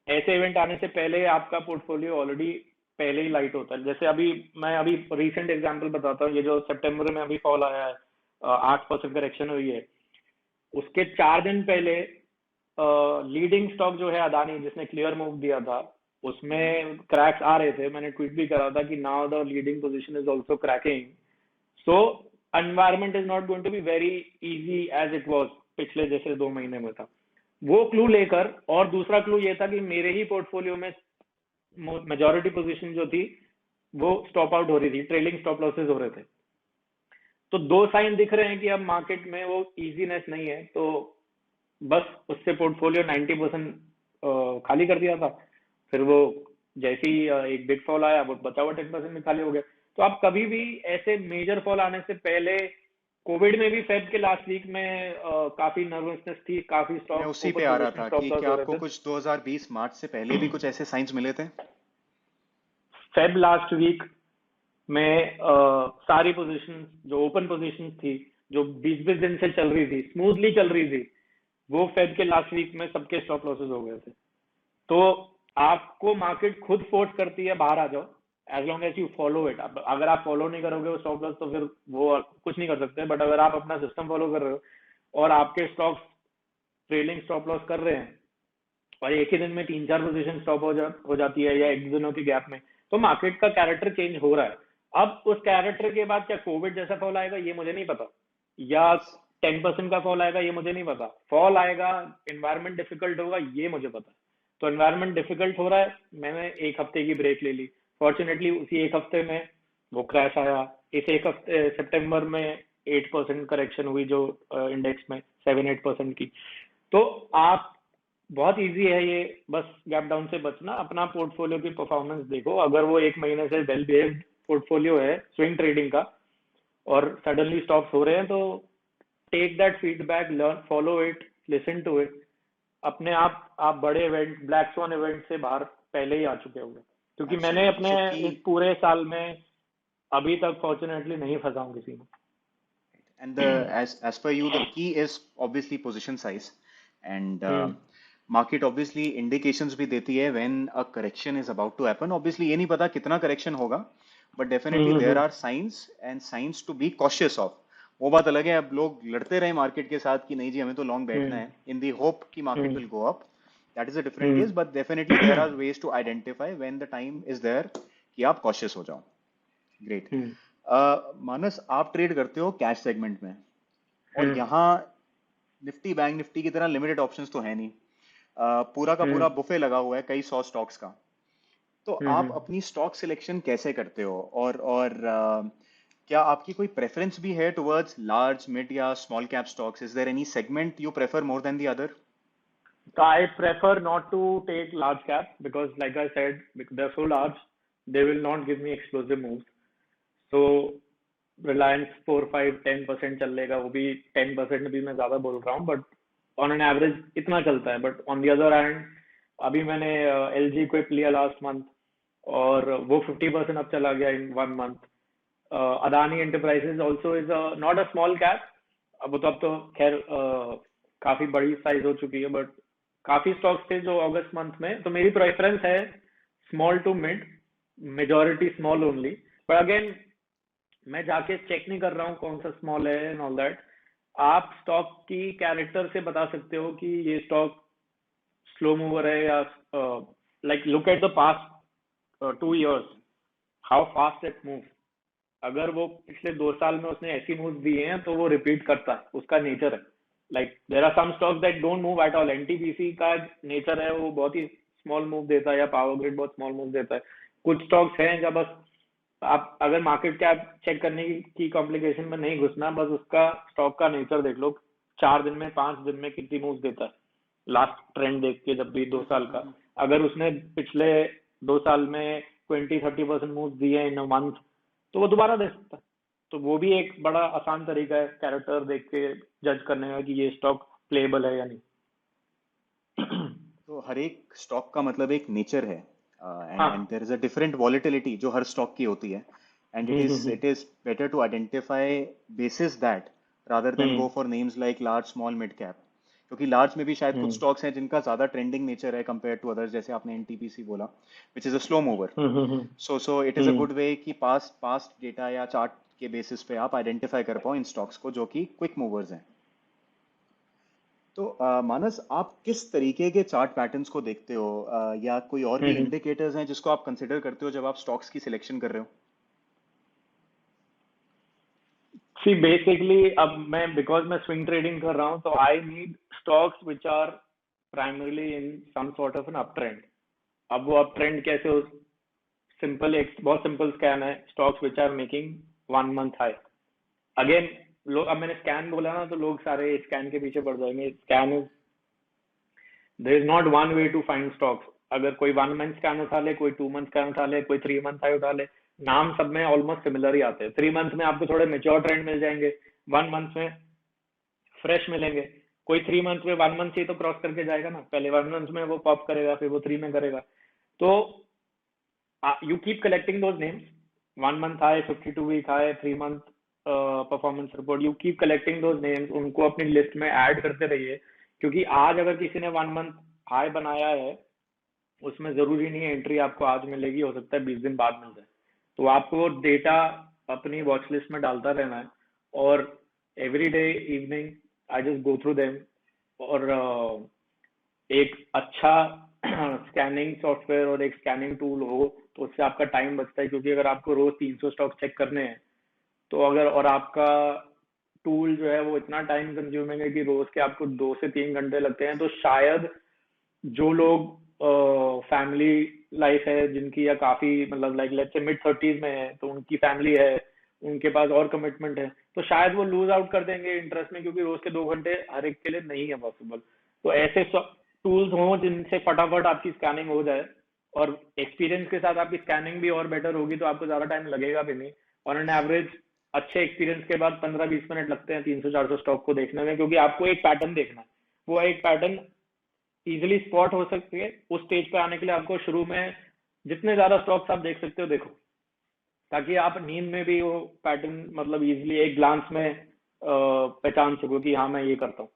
ऐसे इवेंट आने से पहले आपका पोर्टफोलियो ऑलरेडी पहले ही लाइट होता है। जैसे मैं अभी रीसेंट एग्जांपल बताता हूँ, ये जो सितंबर में अभी फॉल आया है, 8% करेक्शन हुई है, उसके 4 दिन पहले लीडिंग स्टॉक जो है अदानी, जिसने क्लियर मूव दिया था, उसमें क्रैक्स आ रहे थे। मैंने ट्वीट भी करा था कि now the leading position is also cracking, so environment is not going to be very easy as it was पिछले जैसे 2 महीने में था। वो क्लू लेकर, और दूसरा क्लू ये था कि मेरे ही पोर्टफोलियो में मेजोरिटी पोजीशन जो थी वो स्टॉप आउट हो रही थी, ट्रेलिंग स्टॉप लॉसेस हो रहे थे। तो 2 साइन दिख रहे हैं कि अब मार्केट में वो इजीनेस नहीं है, तो बस उससे पोर्टफोलियो 90% खाली कर दिया था। फिर वो जैसे ही एक बिग फॉल आया, वो बचा हुआ 10% में खाली हो गया। तो आप कभी भी ऐसे मेजर फॉल आने से पहले, कोविड में भी फेब के लास्ट वीक में काफी नर्वसनेस थी, काफी मैं स्टॉक उसी पे ओपन आ रहा पोजीशन था स्टॉप कि लॉस क्या हो आपको रहे थे। कुछ 2020 मार्च से पहले भी कुछ ऐसे साइंस मिले थे? फेब लास्ट वीक में सारी पोजीशन जो ओपन पोजीशन थी, जो 20-20 दिन से चल रही थी, स्मूथली चल रही थी, वो फेब के लास्ट वीक में सबके स्टॉप लॉसेस हो गए थे। तो आपको मार्केट खुद फोर्स करती है बाहर आ जाओ, as long as you follow it. अगर आप फॉलो नहीं करोगे वो स्टॉप लॉस, तो फिर वो कुछ नहीं कर सकते। बट अगर आप अपना सिस्टम फॉलो कर रहे हो और आपके स्टॉक्स ट्रेलिंग स्टॉप लॉस कर रहे हैं, और एक ही दिन में 3-4 पोजीशन स्टॉप हो जाती है, या 1-2 दिनों के गैप में, तो मार्केट का कैरेक्टर चेंज हो रहा है। अब उस कैरेक्टर के बाद क्या कोविड जैसा फॉल आएगा ये मुझे नहीं पता, या यस। 10% का फॉल आएगा ये मुझे नहीं पता। फॉल आएगा, एनवायरमेंट डिफिकल्ट होगा ये मुझे पता है। तो एनवायरमेंट डिफिकल्ट हो रहा है, मैंने एक हफ्ते की ब्रेक ले ली। फॉर्चुनेटली उसी एक हफ्ते में वो क्रैश आया। इस एक हफ्ते सितंबर में 8% करेक्शन हुई, जो इंडेक्स में 7-8% की। तो आप, बहुत इजी है ये, बस गैप डाउन से बचना। अपना पोर्टफोलियो की परफॉर्मेंस देखो, अगर वो 1 महीने से वेल बिहेव्ड पोर्टफोलियो है स्विंग ट्रेडिंग का, और सडनली स्टॉप्स हो रहे हैं, तो take that feedback, learn, follow it, listen to it. अपने आप बड़े इवेंट, ब्लैक स्वॉन इवेंट से बाहर पहले ही आ चुके होंगे, क्योंकि मैंने एब्सोल्युटली। अपने सो की इस पूरे साल में अभी तक फॉर्चुनेटली नहीं फंसा हूँ किसी and the में। as per you the key is obviously position size and hmm market obviously indications भी देती है when a correction is about to happen. Obviously ये नहीं पता कितना correction होगा, but definitely there hmm are signs and signs to be cautious of. वो बात अलग है, अब लोग लड़ते रहे मार्केट के साथ कि नहीं जी हमें तो लॉन्ग बैठना हम्म है इन दी होप कि market hmm will go up, that is a different case, but definitely there are ways to identify when the time is there कि आप कॉशियस हो जाओ। ग्रेट। हम्म मानस, आप ट्रेड करते हो कैश सेगमेंट में, और हम्म यहाँ निफ्टी बैंक निफ्टी की तरह लिमिटेड ऑप्शंस तो है नहीं। पूरा का पूरा हम्म बुफे लगा हुआ है कई सौ स्टॉक्स का। तो आप हम्म अपनी स्टॉक सिलेक्शन कैसे करते हो, और क्या आपकी कोई प्रेफरेंस भी है टुवर्ड्स लार्ज मिड या small cap stocks? Is there any segment you prefer more than the other? So I prefer not to take large cap because, like I said, they're so large, they will not give me explosive moves. So Reliance 4, 5, 10% चल लेगा, वो भी 10% भी मैं ज्यादा बोल रहा हूँ, बट ऑन एन एवरेज इतना चलता है. But on the other hand, अभी मैंने LG क्विप लिया लास्ट मंथ, और वो 50% अब चला गया इन 1 month. Adani enterprises also is not a small cap. अब तो खैर काफी बड़ी साइज हो चुकी है, बट काफी स्टॉक्स थे जो अगस्त मंथ में. तो मेरी प्रेफरेंस है small to mid, majority small only. But again, मैं जाके चेक नहीं कर रहा हूँ कौन सा स्मॉल है एंड ऑल दैट. आप स्टॉक की कैरेक्टर से बता सकते हो कि ये स्टॉक स्लो मूवर है या like look at the past 2 years, how fast it move. अगर वो पिछले 2 साल में उसने ऐसी मूव दिए हैं तो वो रिपीट करता है, उसका नेचर है. Like there are some stocks that don't move at all. NTPC का नेचर है, वो बहुत ही स्मॉल मूव देता है, या पावर ग्रिड बहुत स्मॉल मूव देता है. कुछ स्टॉक्स हैं जब बस आप अगर मार्केट कैप चेक करने की कॉम्प्लिकेशन में नहीं घुसना, बस उसका स्टॉक का नेचर देख लो, 4 दिन में 5 दिन में कितनी मूव देता है. लास्ट ट्रेंड देख के, जब भी 2 साल का, अगर उसने पिछले 2 साल में 20-30% मूव दिए इन अ मंथ, तो वो दोबारा दे सकता है. तो वो भी एक बड़ा आसान तरीका है कैरेक्टर देख के जज करने का कि ये स्टॉक प्लेबल है या नहीं. तो हर एक स्टॉक का मतलब एक नेचर है, एंड हाँ. There is a different volatility जो हर स्टॉक की होती है, and it is better to identify basis that rather than hmm go for names like large small mid cap. क्योंकि लार्ज में भी शायद कुछ हम्म स्टॉक्स हैं जिनका ज्यादा ट्रेंडिंग नेचर है कंपेयर टू अदर्स, जैसे आपने एनटीपीसी बोला which is a slow mover. Hmm hmm so it is a good way कि पास्ट पास्ट डेटा या चार्ट के बेसिस पे आप आइडेंटिफाई कर पाओ इन स्टॉक्स को जो कि क्विक मूवर्स हैं। तो मानस, आप किस तरीके के चार्ट पैटर्न्स को देखते हो, या कोई और भी हम्म इंडिकेटर्स हैं जिसको आप कंसिडर करते हो जब आप स्टॉक्स की सिलेक्शन कर रहे हो? सी बेसिकली, अब मैं बिकॉज मैं स्विंग ट्रेडिंग कर रहा हूँ, तो I need stocks which are primarily in some sort of an up trend. अब वो अप ट्रेंड कैसे हो? सिंपल, एक बहुत सिंपल स्कैन है, stocks which are making 1 month high. Again, लोग, अब मैंने स्कैन बोला ना, तो लोग सारे स्कैन के पीछे पड़ जाएंगे. Scan is, there is not one way to find stocks. अगर कोई 1 मंथ स्कैन उठा ले, कोई 2 मंथ स्कैन उठा ले, कोई 3 मंथ हाई उठा ले, नाम सब में ऑलमोस्ट सिमिलर ही आते हैं. 3 मंथ में आपको थोड़े मेच्योर ट्रेंड मिल जाएंगे, 1 मंथ में फ्रेश मिलेंगे. कोई 3 मंथ में 1 मंथ ही तो क्रॉस करके जाएगा ना, पहले 1 मंथ में वो पॉप करेगा, फिर वो 3 में करेगा. तो you keep collecting those names, 1 month high, 52 week high, 3 month performance report. You keep collecting those names, उनको अपनी लिस्ट में ऐड करते रहिए. क्योंकि आज अगर किसी ने 1 मंथ हाई बनाया है, उसमें जरूरी नहीं है एंट्री आपको आज मिलेगी, हो सकता है 20 दिन बाद मिल जाए. तो आपको डेटा अपनी वॉच लिस्ट में डालता रहना है, और every day evening I just go through them. और एक अच्छा स्कैनिंग सॉफ्टवेयर और एक स्कैनिंग टूल हो, तो उससे आपका टाइम बचता है. क्योंकि अगर आपको रोज 300 स्टॉक चेक करने हैं, तो अगर, और आपका टूल जो है वो इतना टाइम कंज्यूमिंग है कि रोज के आपको 2 से 3 घंटे लगते हैं, तो शायद जो लोग फैमिली लाइफ है जिनकी, या काफी मतलब like let's say mid 30s में है, तो उनकी फैमिली है, उनके पास और कमिटमेंट है, तो शायद वो लूज आउट कर देंगे इंटरेस्ट में, क्योंकि रोज के 2 घंटे हर एक के लिए नहीं है पॉसिबल. तो ऐसे टूल्स हों जिनसे फटाफट आपकी स्कैनिंग हो जाए, और एक्सपीरियंस के साथ आपकी स्कैनिंग भी और बेटर होगी, तो आपको ज्यादा टाइम लगेगा भी नहीं. ऑन एन एवरेज अच्छे एक्सपीरियंस के बाद 15-20 मिनट लगते हैं 300-400 स्टॉक को देखने में, क्योंकि आपको एक पैटर्न देखना है. वो एक पैटर्न इजिली स्पॉट हो सकती है. उस स्टेज पे आने के लिए आपको शुरू में जितने ज्यादा स्टॉक्स आप देख सकते हो देखो, ताकि आप नींद में भी वो पैटर्न मतलब इजिली एक ग्लांस में पहचान सको कि हाँ मैं ये करता हूँ.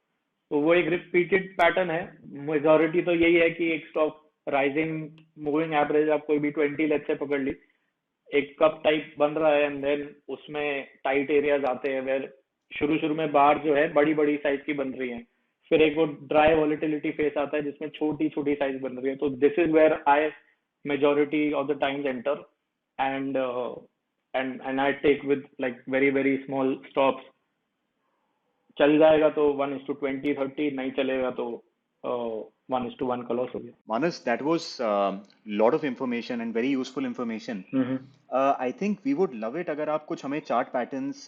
तो वो एक रिपीटेड पैटर्न है. मेजोरिटी तो यही है कि एक स्टॉक राइजिंग मूविंग एवरेज, आप कोई भी 20 लेट से पकड़ ली, एक कप टाइप बन रहा है, एंड देन उसमें टाइट एरियाज आते हैं, वेर शुरू शुरू में बार जो है बड़ी बड़ी साइज की बन रही है, फिर एक वो ड्राई वॉलिटिलिटी फेस आता है जिसमें छोटी छोटी साइज बन रही है. तो this is where I majority of the times enter, and and I take with like very small stops. चल जाएगा तो 1:20 30, नहीं चलेगा तो 1:1 का लॉस हो गया. Manas, that was lot of information and very useful information. I think we would love it अगर आप कुछ हमें चार्ट पैटर्न्स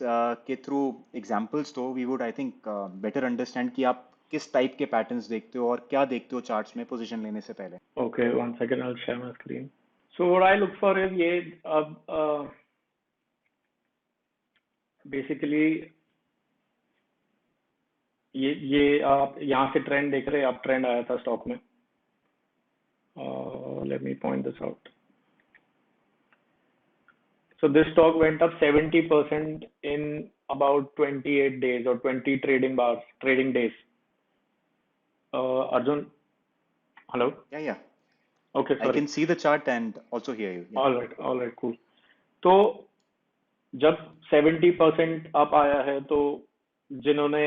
के थ्रू एग्जांपल्स दो. We would I think better understand कि आप किस टाइप के पैटर्न्स देखते हो और क्या देखते हो चार्ट्स में पोजीशन लेने से पहले. Okay, 1 second, I'll share my screen. So what I look for is ये अब basically ये आप यहाँ से ट्रेंड देख रहे हैं. आप ट्रेंड आया था स्टॉक में. Let me point this out. So this stock went up 70% in about 28 days or 20 trading days. Arjun, hello? Yeah. Okay, I sorry. can see the chart and also hear you. Yeah. All right, cool. तो जब 70% up आया है तो जिन्होंने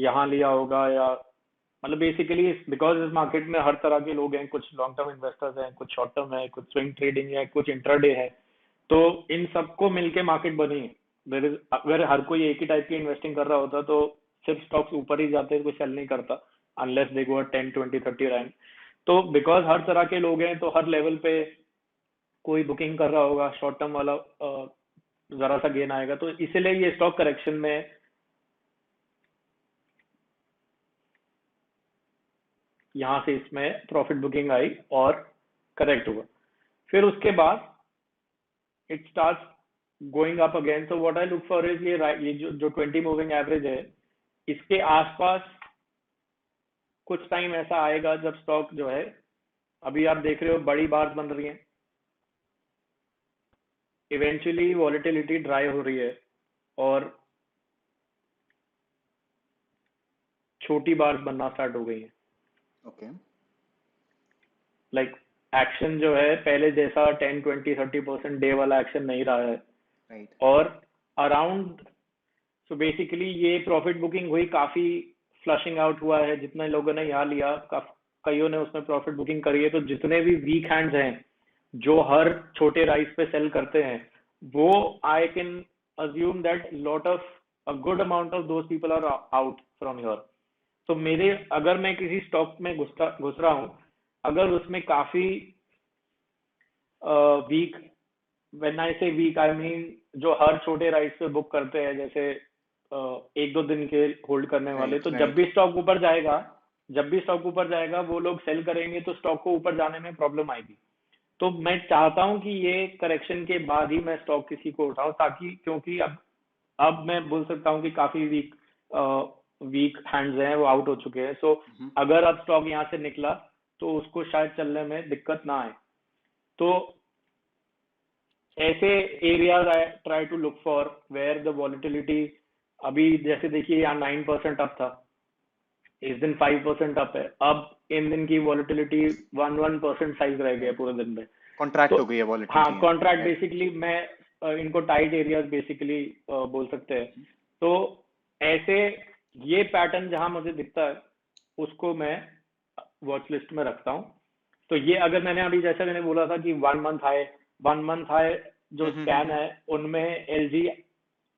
यहाँ लिया होगा या मतलब बेसिकली बिकॉज इस मार्केट में हर तरह के लोग हैं. कुछ लॉन्ग टर्म इन्वेस्टर्स हैं, कुछ शॉर्ट टर्म है, कुछ स्विंग ट्रेडिंग है, कुछ इंट्राडे है. तो इन सबको मिलके मार्केट बनी है. अगर हर कोई एक ही टाइप की इन्वेस्टिंग कर रहा होता तो सिर्फ स्टॉक्स ऊपर ही जाते, कोई सेल नहीं करता अनलेस दे गो 10 20 30 रैंक. तो बिकॉज हर तरह के लोग हैं तो हर लेवल पे कोई बुकिंग कर रहा होगा. शॉर्ट टर्म वाला जरा सा गेन आएगा. तो इसीलिए ये स्टॉक करेक्शन में यहाँ से इसमें प्रॉफिट बुकिंग आई और करेक्ट हुआ. फिर उसके बाद it starts going up again. So what I look for is ये जो 20 मूविंग एवरेज है इसके आसपास कुछ टाइम ऐसा आएगा जब स्टॉक जो है अभी आप देख रहे हो बड़ी बार्स बन रही हैं. इवेंचुअली वॉलेटिलिटी ड्राई हो रही है और छोटी बार्स बनना स्टार्ट हो गई है. Okay. लाइक एक्शन जो है पहले जैसा 10 20 30% डे वाला एक्शन नहीं रहा है. Right. और अराउंड सो बेसिकली ये प्रॉफिट बुकिंग हुई, काफी फ्लशिंग आउट हुआ है. जितने लोगों ने यहाँ लिया कईयों ने उसमें प्रॉफिट बुकिंग करी है. तो जितने भी वीक हैंड्स हैं जो हर छोटे राइस पे सेल करते हैं वो I can assume that lot of a good amount of those people are out from your. तो मेरे अगर मैं किसी स्टॉक में घुस रहा हूँ, अगर उसमें काफी वीक, व्हेन आई से वीक आई मीन जो हर छोटे राइस पे बुक करते हैं जैसे 1-2 दिन के होल्ड करने वाले. तो जब भी स्टॉक ऊपर जाएगा वो लोग सेल करेंगे तो स्टॉक को ऊपर जाने में प्रॉब्लम आएगी. तो मैं चाहता हूं कि ये करेक्शन के बाद ही मैं स्टॉक किसी को उठाऊं, ताकि क्योंकि अब मैं बोल सकता हूं कि काफी वीक हैंड्स हैं वो आउट हो चुके हैं. सो अगर अब स्टॉक यहाँ से निकला तो उसको शायद चलने में दिक्कत ना आए. तो ऐसे areas I try to look for where the volatility. अभी जैसे देखिए यहाँ 9% अप था, इस दिन 5% अप है. अब इन दिन की वॉलिटिलिटी 1% साइज रह गया पूरे दिन में. कॉन्ट्रैक्ट हो गई है वॉलेटिलिटी. हाँ, कॉन्ट्रैक्ट बेसिकली मैं इनको टाइट एरियाज बेसिकली बोल सकते हैं. तो ऐसे ये पैटर्न जहां मुझे दिखता है उसको मैं वॉच लिस्ट में रखता हूँ. तो ये अगर मैंने अभी जैसा मैंने बोला था कि 1 मंथ हाई जो स्कैन है उनमें एलजी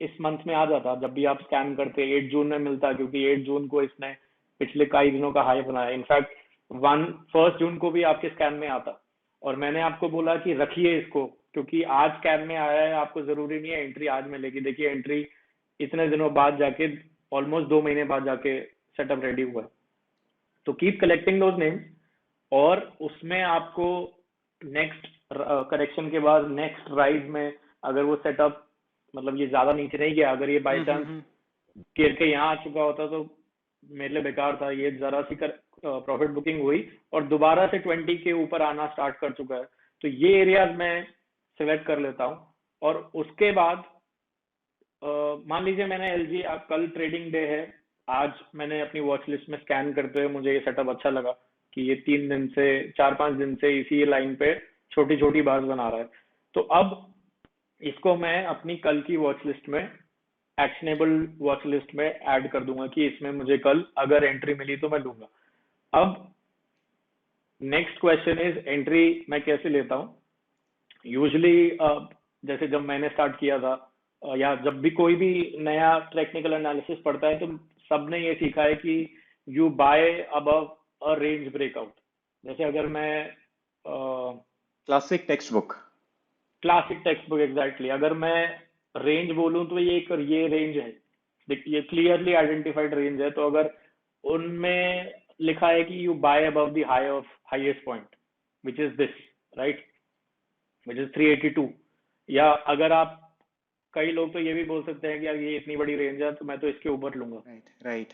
इस मंथ में आ जाता जब भी आप स्कैन करते. 8 जून में मिलता क्योंकि 8 जून को इसने पिछले कई दिनों का हाई बनाया. इनफैक्ट 1 जून को भी आपके स्कैन में आता. और मैंने आपको बोला कि रखिए इसको क्योंकि आज स्कैन में आया है, आपको जरूरी नहीं है एंट्री आज मिलेगी. देखिए एंट्री इतने दिनों बाद जाके ऑलमोस्ट 2 महीने बाद जाके सेटअप रेडी हुआ है. तो कीप कलेक्टिंग दोज नेम्स और उसमें आपको नेक्स्ट करेक्शन के बाद नेक्स्ट राइज में अगर वो सेटअप मतलब ये ज्यादा नीचे नहीं गया, अगर ये बाई चांस गिर के यहाँ आ चुका होता तो मेरे लिए बेकार था. ये जरा सी प्रॉफिट बुकिंग हुई और दोबारा से 20 के ऊपर आना स्टार्ट कर चुका है. तो ये एरियाज मैं सिलेक्ट कर लेता हूँ. और उसके बाद मान लीजिए मैंने एलजी कल ट्रेडिंग डे है, आज मैंने अपनी वॉच लिस्ट में स्कैन करते हुए मुझे ये सेटअप अच्छा लगा कि ये 4-5 दिन से इसी लाइन पे छोटी छोटी बार्स बना रहा है. तो अब इसको मैं अपनी कल की वॉच लिस्ट में एक्शनेबल वॉच लिस्ट में ऐड कर दूंगा कि इसमें मुझे कल अगर एंट्री मिली तो मैं लूंगा। अब नेक्स्ट क्वेश्चन इज एंट्री मैं कैसे लेता हूँ। यूजली जैसे जब मैंने स्टार्ट किया था या जब भी कोई भी नया टेक्निकल एनालिसिस पढ़ता है तो सबने ये सीखा है कि you buy above a range breakout. जैसे अगर मैं classic text book. Classic text book exactly, अगर मैं रेंज बोलूं तो ये रेंज है, ये क्लियरली आइडेंटिफाइड रेंज है। तो अगर उनमें लिखा है कि you buy above the high of highest point which is this, right, which is 382। या अगर आप, कई लोग तो ये भी बोल सकते हैं कि यार ये इतनी बड़ी रेंज है तो मैं तो इसके ऊपर लूंगा, राइट राइट।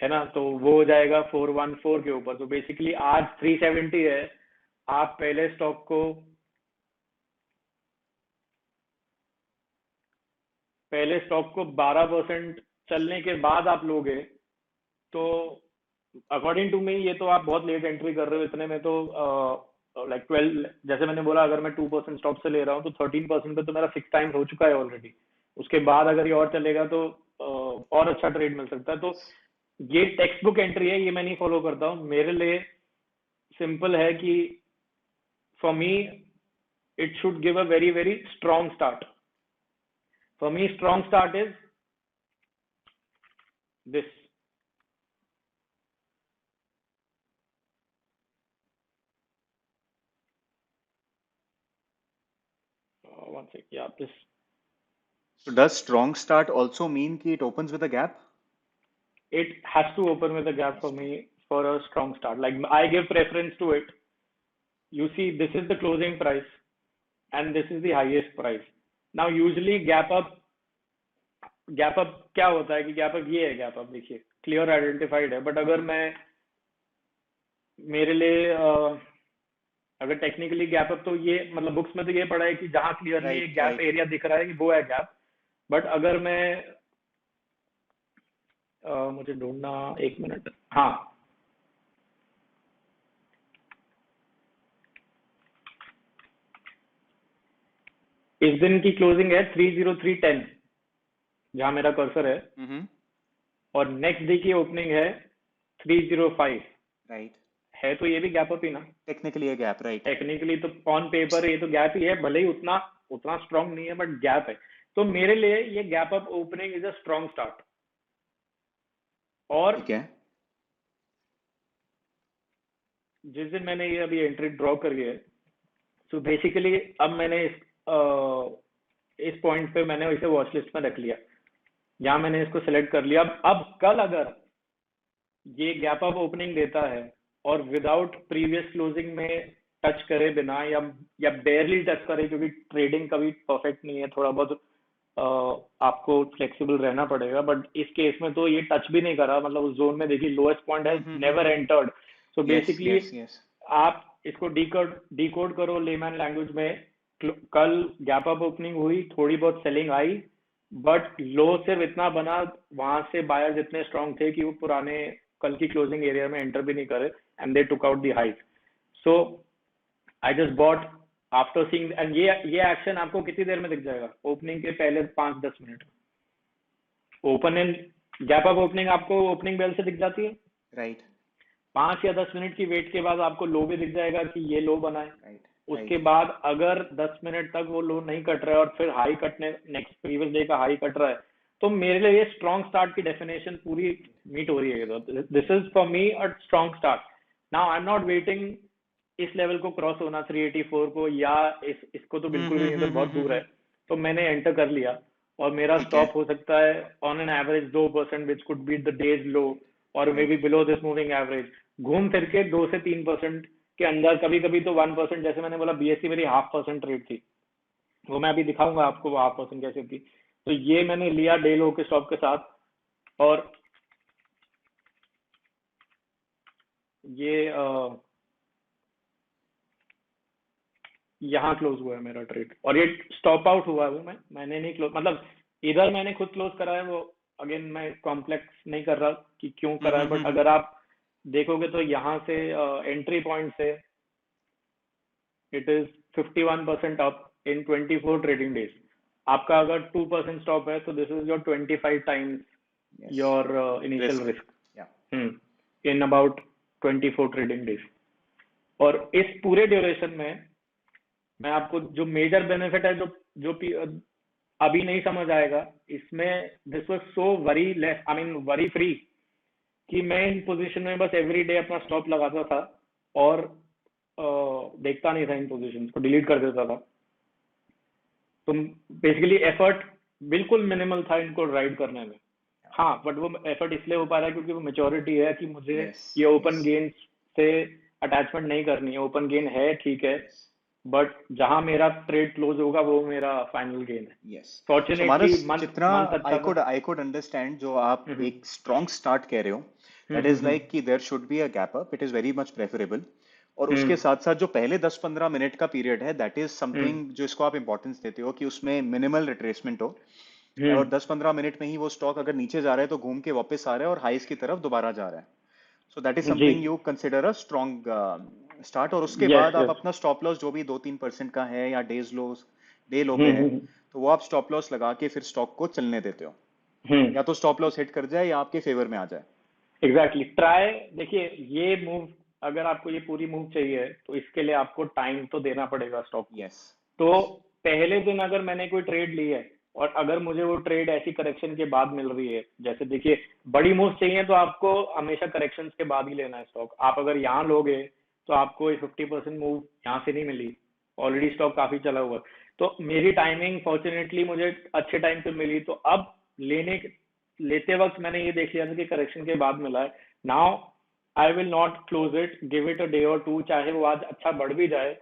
है ना, तो वो हो जाएगा 414 के ऊपर। तो बेसिकली आज 370 है, आप पहले स्टॉक को 12% चलने के बाद आप लोगे तो अकॉर्डिंग टू मी ये तो आप बहुत लेट एंट्री कर रहे हो। इतने में तो लाइक 12, जैसे मैंने बोला अगर मैं 2% स्टॉप से ले रहा हूँ तो 13% पे तो मेरा 6 टाइम्स हो चुका है ऑलरेडी। उसके बाद अगर ये और चलेगा तो और अच्छा ट्रेड मिल सकता है। तो ये टेक्स्ट बुक एंट्री है, ये मैं नहीं फॉलो करता हूँ। मेरे लिए सिंपल है कि for me it should give a very very strong start. For me, strong start is this. One sec. Yeah, this. So does strong start also mean कि it opens with a gap? It has to open with a gap for me for a strong start. Like I give preference to it. You see, this is the closing price, and this is the highest price. Now, usually gap up क्या होता है कि gap up ये है, gap up देखिए clear identified है। But अगर मैं मेरे लिए अगर टेक्निकली गैप अप तो ये मतलब बुक्स में तो ये पढ़ा है कि जहां क्लियरली एक गैप एरिया दिख रहा है कि वो है गैप। बट अगर मैं मुझे ढूंढना 1 मिनट, हाँ, इस दिन की क्लोजिंग है 30310 जहां मेरा कर्सर है, और नेक्स्ट डे की ओपनिंग है 305, राइट। है तो ये भी गैप अप ही ना, टेक्निकली ये गैप, राइट। टेक्निकली तो ऑन पेपर ये तो गैप ही है, भले ही उतना स्ट्रांग नहीं है बट गैप है। तो मेरे लिए ये gap up opening is a strong start. और ठीक है। जिस दिन मैंने ये अभी एंट्री ड्रॉ करी है, तो बेसिकली अब मैंने इस पॉइंट पे मैंने इसे वॉच लिस्ट में रख लिया, यहाँ मैंने इसको सिलेक्ट कर लिया। अब कल अगर ये गैप अप ओपनिंग देता है और विदाउट प्रीवियस क्लोजिंग में टच करे बिना या बेयरली टच करे, क्योंकि ट्रेडिंग कभी परफेक्ट नहीं है, थोड़ा बहुत आपको फ्लेक्सिबल रहना पड़ेगा। बट इस केस में तो ये टच भी नहीं करा, मतलब उस जोन में देखिए लोएस्ट पॉइंट है, नेवर एंटर्ड। सो बेसिकली आप इसको डिकोड करो लेमैन लैंग्वेज में। कल गैप अप ओपनिंग हुई, थोड़ी बहुत सेलिंग आई, बट लो सिर्फ इतना बना, वहां से बायर्स इतने स्ट्रांग थे कि वो पुराने कल की क्लोजिंग एरिया में एंटर भी नहीं करे, and they took out the highs. So I just bought after seeing, and ये एक्शन आपको कितनी देर में दिख जाएगा? ओपनिंग के पहले 5-10 minute. Open and gap up opening आपको ओपनिंग बेल से दिख जाती है, राइट। 5 या 10 मिनट की वेट के बाद आपको लो भी दिख जाएगा कि ये लो बना है, राइट। उसके बाद अगर 10 मिनट तक वो लो नहीं कट रहा है और फिर हाई कटने, नेक्स्ट प्रीवियस डे का हाई कट रहा है, तो मेरे लिए ये स्ट्रॉन्ग स्टार्ट की डेफिनेशन पूरी मीट हो रही है। This is for me a strong start. Now I am not waiting इस लेवल को क्रॉस होना 384 को, या इसको तो बिल्कुल भी नहीं, तो बहुत दूर है। तो मैंने एंटर कर लिया और मेरा स्टॉप हो सकता है on an average 2%, which could be the days low, और may be below this moving average. घूम फिर के 2 से 3% के अंदर, कभी कभी तो 1%, जैसे मैंने बोला बीएससी मेरी 0.5% ट्रेड थी, वो मैं अभी दिखाऊंगा आपको वो 0.5% कैसे थी। तो ये मैंने लिया डे लो के स्टॉप के साथ, और ये यहाँ क्लोज हुआ है मेरा ट्रेड, और ये स्टॉप आउट हुआ है वो मैंने नहीं क्लोज, मतलब इधर मैंने खुद क्लोज करा है। वो अगेन मैं कॉम्प्लेक्स नहीं कर रहा कि क्यों करा है, बट अगर आप देखोगे तो यहाँ से एंट्री पॉइंट से it is 51% up in 24 trading days. आपका अगर 2% स्टॉप है तो this is your 25 times Yes. Your initial Risk. Risk Yeah. In about 24 trading days. और इस पूरे ड्यूरेशन में मैं आपको जो मेजर बेनिफिट है, जो अभी नहीं समझ आएगा इसमें, this was so worry less, I mean worry free, कि मैं इन पोजीशन में बस एवरी डे अपना स्टॉप लगाता था और देखता नहीं था इन पोजीशन को, डिलीट कर देता था। तो बेसिकली एफर्ट बिल्कुल मिनिमल था इनको राइड करने में। हाँ, बट वो एफर्ट इसलिए हो पा रहा है क्योंकि वो मेच्योरिटी है कि मुझे ये ओपन गेन से अटैचमेंट नहीं करनी है। ओपन गेन है ठीक है, बट जहां मेरा ट्रेड क्लोज होगा वो मेरा फाइनल गेन है। फॉर्चुनेटली जितना आई कुड अंडरस्टैंड, जो आप एक स्ट्रॉन्ग स्टार्ट कह रहे हो, दैट इज लाइक कि there should be a gap up, it is very much preferable. और उसके साथ साथ जो पहले 10-15 मिनट का पीरियड है, दैट इज समथिंग जो इसको आप इंपॉर्टेंस देते हो कि उसमें मिनिमल रिट्रेसमेंट हो, और 10-15 मिनट में ही वो स्टॉक अगर नीचे जा रहा है तो घूम के वापस आ रहा है और हाईस की तरफ दोबारा जा रहा है। So that is something you consider a strong start. और उसके बाद आप अपना स्टॉप लॉस जो भी 2-3% का है या डे लो पे है, तो वो आप स्टॉप लॉस लगा के फिर स्टॉक को चलने देते हो, या तो स्टॉप लॉस हिट कर जाए या आपके फेवर में आ जाए। Exactly try. देखिए, ये मूव, अगर आपको ये पूरी मूव चाहिए तो इसके लिए आपको टाइम तो देना पड़ेगा स्टॉक को। यस। तो पहले दिन अगर मैंने कोई ट्रेड ली है और अगर मुझे वो ट्रेड ऐसी करेक्शन के बाद मिल रही है, जैसे देखिए बड़ी मूव चाहिए तो आपको हमेशा करेक्शंस के बाद ही लेना है स्टॉक। आप अगर यहाँ लोगे तो आपको 50% मूव यहाँ से नहीं मिली, ऑलरेडी स्टॉक काफी चला हुआ। तो मेरी टाइमिंग फॉर्चुनेटली मुझे अच्छे टाइम पे मिली, तो अब लेते वक्त मैंने ये देख लिया था कि करेक्शन के बाद मिला है। Now I will not close it, give it a day और टू, चाहे वो आज अच्छा बढ़ भी जाए,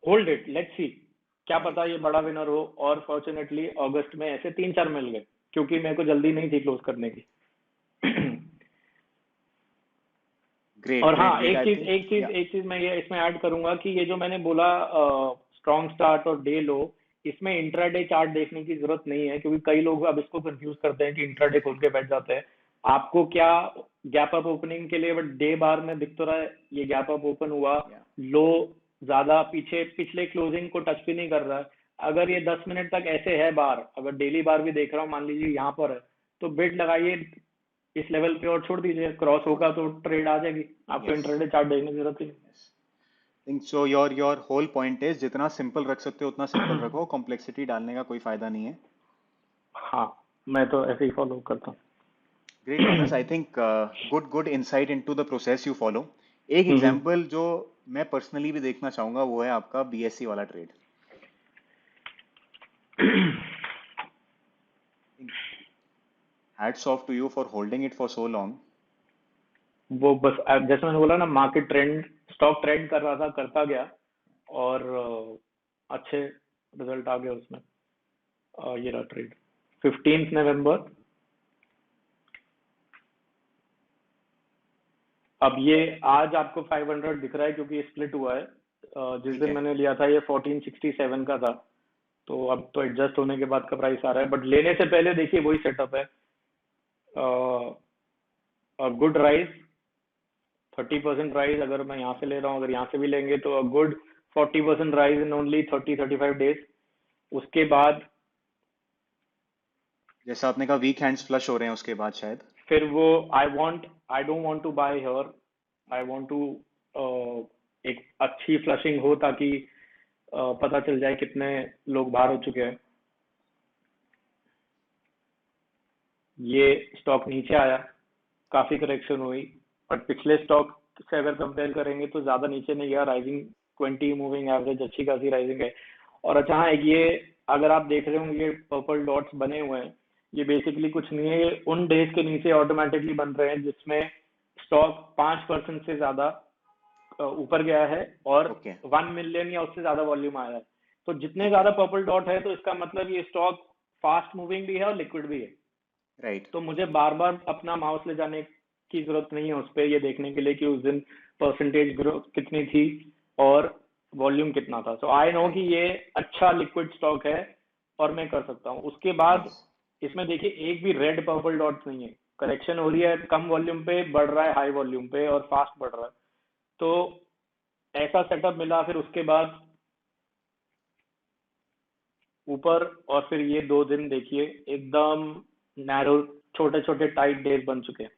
होल्ड इट, लेट्स सी, क्या पता ये बड़ा विनर हो। और फॉर्चुनेटली अगस्त में ऐसे 3-4 मिल गए, क्योंकि मेरे को जल्दी नहीं थी क्लोज करने की। Great, और हाँ, great. एक चीज मैं ये इसमें ऐड करूंगा कि ये जो मैंने बोला स्ट्रॉन्ग स्टार्ट और डे लो, इसमें इंट्राडे चार्ट देखने की जरूरत नहीं है, क्योंकि कई लोग अब इसको कंफ्यूज करते हैं कि इंट्राडे खोल के बैठ जाते हैं। आपको क्या गैप अप ओपनिंग के लिए, बट डे बार में दिख तो रहा है ये गैप अप ओपन हुआ, लो ज्यादा पिछले क्लोजिंग को टच भी नहीं कर रहा है। अगर ये 10 मिनट तक ऐसे है बार, अगर डेली बार भी देख रहा हूँ, मान लीजिए यहाँ पर है, तो बिड लगाइए इस लेवल पे और छोड़ दीजिए, क्रॉस होगा तो ट्रेड आ जाएगी, आपको इंट्राडे चार्ट देखने की जरूरत नहीं। Think so your whole point is जितना सिंपल रख सकते हो उतना सिंपल रखो, कॉम्प्लेक्सिटी डालने का कोई फायदा नहीं है। हाँ, मैं तो ऐसे ही फॉलो करता हूँ। Great Manas, I think good insight into the process you follow. एक एग्जांपल जो मैं पर्सनली भी देखना चाहूंगा वो है आपका बीएससी वाला trade. Hats off to you for holding it for so long. वो बस जैसे मैंने बोला ना, मार्केट ट्रेंड, स्टॉक ट्रेंड कर रहा था, करता गया और अच्छे रिजल्ट आ गए उसमें। ये रहा ट्रेड 15 नवंबर। अब ये आज आपको 500 दिख रहा है क्योंकि ये स्प्लिट हुआ है। जिस दिन मैंने लिया था ये 1467 का था, तो अब तो एडजस्ट होने के बाद का प्राइस आ रहा है, बट लेने से पहले देखिए वही सेटअप है। गुड राइज, 30% राइज अगर मैं यहाँ से ले रहा हूँ, अगर यहाँ से भी लेंगे तो good 40% rise in only 30-35 days. उसके बाद जैसा आपने कहा वीक हैंड्स फ्लश हो रहे हैं उसके बाद शायद फिर वो I don't want to buy here, I want to एक अच्छी फ्लशिंग हो ताकि पता चल जाए कितने लोग बाहर हो चुके हैं। ये स्टॉक नीचे आया, काफी करेक्शन हुई, बट पिछले स्टॉक से अगर कंपेयर करेंगे तो ज्यादा नीचे नहीं गया। राइजिंग 20 मूविंग एवरेज अच्छी खासी राइजिंग है। और अच्छा हाँ, ये अगर आप देख रहे होंगे ये पर्पल डॉट्स बने हुए हैं, ये बेसिकली कुछ नहीं है, ये उन डेज के नीचे ऑटोमेटिकली बन रहे हैं जिसमें स्टॉक 5% से ज्यादा ऊपर गया है और 1 मिलियन या उससे ज्यादा वॉल्यूम आया है। तो जितने ज्यादा पर्पल डॉट है तो इसका मतलब ये स्टॉक फास्ट मूविंग भी है और लिक्विड भी है। राइट। तो मुझे बार बार अपना माउस ले जाने की जरूरत नहीं है उस पर, ये देखने के लिए कि उस दिन परसेंटेज ग्रोथ कितनी थी और वॉल्यूम कितना था। सो आई नो कि ये अच्छा लिक्विड स्टॉक है और मैं कर सकता हूँ। उसके बाद इसमें देखिए एक भी रेड पर्पल डॉट्स नहीं है, करेक्शन हो रही है, कम वॉल्यूम पे बढ़ रहा है, हाई वॉल्यूम पे और फास्ट बढ़ रहा है। तो ऐसा सेटअप मिला। फिर उसके बाद ऊपर, और फिर ये 2 दिन देखिए एकदम नैरो, छोटे छोटे टाइट डेज बन चुके हैं।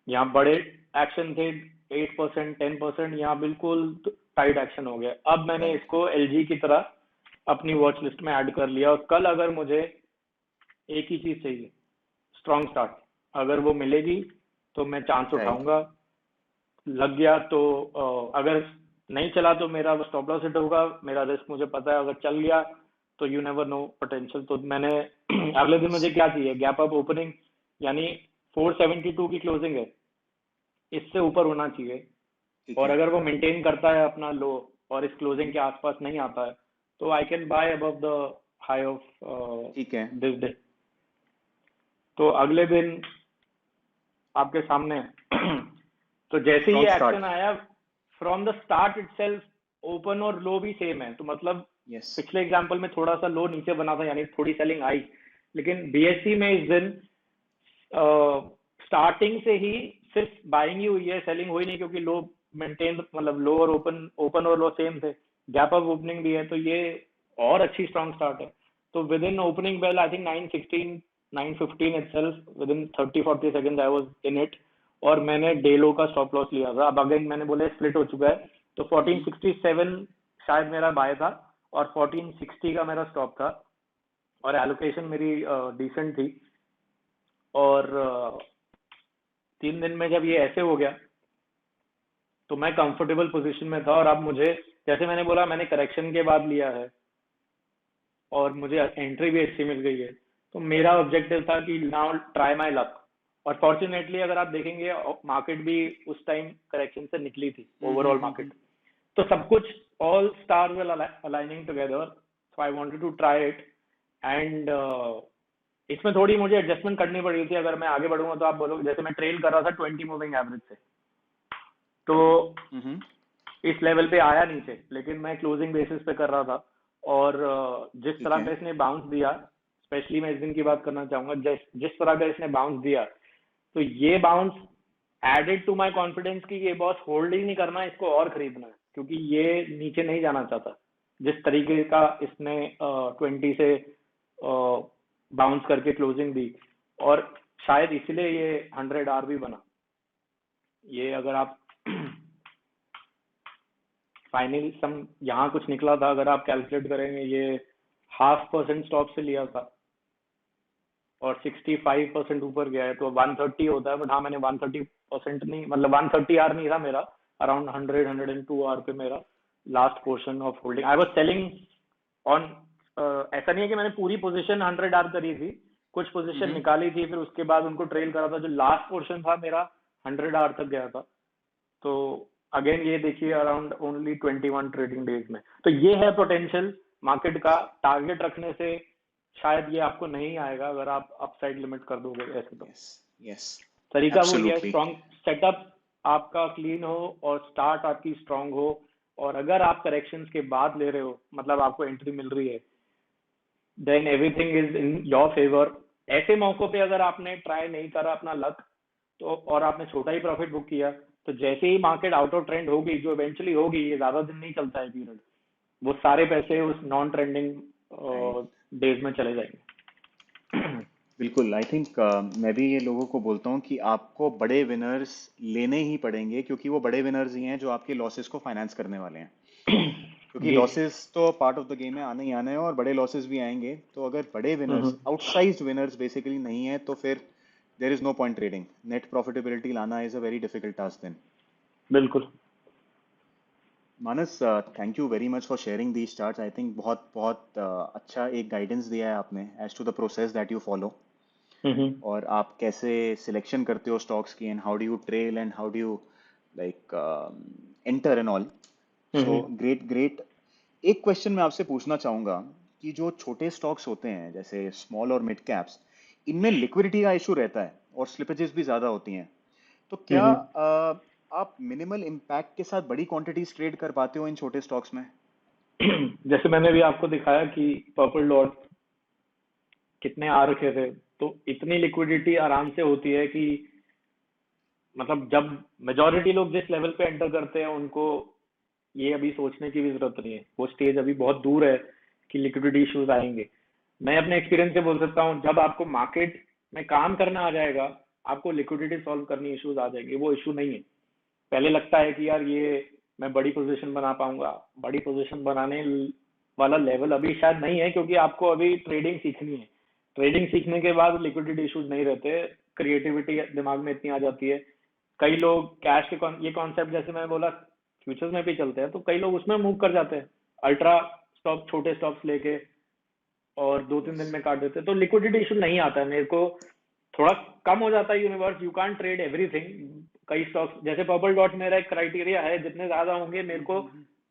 यहाँ बड़े एक्शन थे 8% 10%, यहाँ बिल्कुल टाइट एक्शन हो गया। अब मैंने राइट इसको एलजी की तरह अपनी वॉच लिस्ट में ऐड कर लिया, और कल अगर मुझे एक ही चीज चाहिए, स्ट्रॉन्ग स्टार्ट, अगर वो मिलेगी तो मैं चांस राइट उठाऊंगा। लग गया तो अगर नहीं चला तो मेरा स्टॉप लॉस हिट होगा, मेरा रिस्क मुझे पता है। अगर चल गया तो यू नेवर नो पोटेंशियल। तो मैंने अगले दिन मुझे क्या चाहिए, गैप अप ओपनिंग, यानी 472 की क्लोजिंग है, इससे ऊपर होना चाहिए। ठीक और है अगर वो मेंटेन करता है अपना लो और इस क्लोजिंग के आसपास नहीं आता है, तो I can buy above the high of ठीक है दिस डे। तो अगले दिन आपके सामने है। तो जैसे ही स्ट्रॉन्ग एक्शन स्टार्ट आया, from the start itself open और लो भी सेम है। तो मतलब यस पिछले एग्जांपल में थोड़ा सा लो नीचे बना था, यानी थोड़ी सेलिंग आई, लेकिन बीएससी में इस दिन स्टार्टिंग से ही सिर्फ बाइंग ही हुई है, सेलिंग हुई नहीं, क्योंकि लो मेंटेन, मतलब लो और ओपन और लो सेम थे, गैप अप ओपनिंग भी है, तो ये और अच्छी स्ट्रॉन्ग स्टार्ट है। तो within opening bell I think 9:16 9:15 itself, within 30-40 second I was in it, और मैंने डे लो का स्टॉप लॉस लिया था। अब अगेन मैंने बोला स्प्लिट हो चुका है, तो 1467 शायद मेरा बाय था और 1460 का मेरा स्टॉप था, और एलोकेशन मेरी डिसेंट थी। और 3 दिन में जब ये ऐसे हो गया तो मैं कंफर्टेबल पोजीशन में था। और अब मुझे, जैसे मैंने बोला, मैंने करेक्शन के बाद लिया है और मुझे एंट्री भी अच्छी मिल गई है, तो मेरा ऑब्जेक्टिव था कि नाउ ट्राई माय लक। और फॉर्चुनेटली अगर आप देखेंगे, मार्केट भी उस टाइम करेक्शन से निकली थी, ओवरऑल मार्केट। तो सब कुछ, all star will aligning together, so I wanted to try it. And इसमें थोड़ी मुझे एडजस्टमेंट करनी पड़ी थी। अगर मैं आगे बढ़ूंगा तो आप बोलोगे, जैसे मैं ट्रेल कर रहा था 20 मूविंग एवरेज से, तो इस लेवल पे आया नीचे, लेकिन मैं क्लोजिंग बेसिस पे कर रहा था। और जिस ठीक तरह है का इसने बाउंस दिया, स्पेशली मैं इस दिन की बात करना चाहूंगा, जिस तरह का इसने बाउंस दिया, तो ये bounce added to my confidence कि ये बॉस होल्ड ही नहीं करना है, इसको और खरीदना है, क्योंकि ये नीचे नहीं जाना चाहता। जिस तरीके का इसने 20 से बाउंस करके क्लोजिंग दी, और शायद इसलिए ये 100R भी बना। ये अगर आप फाइनली सम यहाँ कुछ निकला था, अगर आप कैलकुलेट करेंगे, ये 0.5% स्टॉप से लिया था और 65% ऊपर गया है, तो 130 होता है। बट हाँ, मैंने 130% नहीं, मतलब 130R नहीं था मेरा, अराउंड 100-102R पे मेरा last portion of holding. I was selling on, ऐसा नहीं है कि मैंने पूरी पोजीशन 100R करी थी, कुछ पोजीशन निकाली थी, फिर उसके बाद उनको ट्रेल करा था। जो लास्ट पोर्शन था मेरा 100R तक गया था। तो अगेन ये देखिए, अराउंड ओनली 21 ट्रेडिंग डेज में। तो ये है पोटेंशियल मार्केट का। टारगेट रखने से शायद ये आपको नहीं आएगा, अगर आप अपसाइड लिमिट कर दोगे ऐसे। तो यस यस तरीका वही है, एब्सोल्युटली स्ट्रॉन्ग सेटअप आपका क्लीन हो और स्टार्ट आपकी स्ट्रॉन्ग हो। और अगर आप करेक्शंस के बाद ले रहे हो, मतलब आपको एंट्री मिल रही है, then everything is in your favour. ऐसे मौकों पे अगर आपने ट्राई नहीं करा अपना लक, तो और आपने छोटा ही प्रॉफिट बुक किया, तो जैसे ही मार्केट आउट ऑफ ट्रेंड होगी, जो इवेंचुअली होगी, ये ज्यादा दिन नहीं चलता है पीरियड, वो सारे पैसे उस नॉन ट्रेंडिंग राइट डेज में चले जाएंगे। बिल्कुल आई थिंक मैं भी ये लोगों को बोलता हूँ कि आपको बड़े विनर्स लेने ही पड़ेंगे, क्योंकि वो बड़े विनर्स ही हैं जो आपके लॉसेस को फाइनेंस करने वाले हैं। क्योंकि जी। लॉसेस तो पार्ट ऑफ द गेम है, आने ही आने हैं, और बड़े लॉसेस भी आएंगे। तो अगर बड़े winners, hmm, outsized winners basically नहीं है, तो फिर there is no point trading. Net profitability लाना is a very difficult task then. बिल्कुल। Manas, thank you very much for sharing the charts. I think बहुत बहुत अच्छा एक गाइडेंस दिया है आपने as to the process that you follow, hmm, और आप कैसे सिलेक्शन करते हो स्टॉक्स की, and how do you trail and how do you like enter and all. So hmm, great great. एक क्वेश्चन मैं आपसे पूछना चाहूंगा कि जो छोटे स्टॉक्स होते हैं जैसे स्मॉल और मिड कैप्स, इनमें लिक्विडिटी का इशू रहता है और स्लिपेजेस भी ज़्यादा होती हैं। तो क्या हम्म। आप मिनिमल इम्पैक्ट के साथ बड़ी क्वांटिटीज ट्रेड कर पाते हो इन छोटे स्टॉक्स में? जैसे मैंने भी आपको दिखाया कि पर्पल डॉट कितने आ रखे थे, तो इतनी लिक्विडिटी आराम से होती है कि, मतलब जब मेजोरिटी लोग जिस लेवल पे एंटर करते हैं, उनको ये अभी सोचने की भी जरूरत नहीं है। वो स्टेज अभी बहुत दूर है कि लिक्विडिटी इश्यूज आएंगे। मैं अपने एक्सपीरियंस से बोल सकता हूँ, जब आपको मार्केट में काम करना आ जाएगा, आपको लिक्विडिटी सॉल्व करनी इश्यूज आ जाएंगे। वो इशू नहीं है। पहले लगता है कि यार ये मैं बड़ी पोजीशन बना पाऊंगा, बड़ी पोजीशन बनाने वाला लेवल अभी शायद नहीं है, क्योंकि आपको अभी ट्रेडिंग सीखनी है। ट्रेडिंग सीखने के बाद लिक्विडिटी इश्यूज नहीं रहते, क्रिएटिविटी दिमाग में इतनी आ जाती है। कई लोग कैश के ये कॉन्सेप्ट, जैसे मैंने बोला, फ्यूचर्स में भी चलते हैं, तो कई लोग उसमें मूव कर जाते हैं, अल्ट्रा स्टॉक, छोटे स्टॉक्स लेके, और 2-3 दिन में काट देते हैं। तो लिक्विडिटी इशू नहीं आता है। मेरे को थोड़ा कम हो जाता है universe, you can't trade everything. कई स्टॉक्स, जैसे पर्पल डॉट मेरा एक क्राइटेरिया है, जितने ज्यादा होंगे मेरे को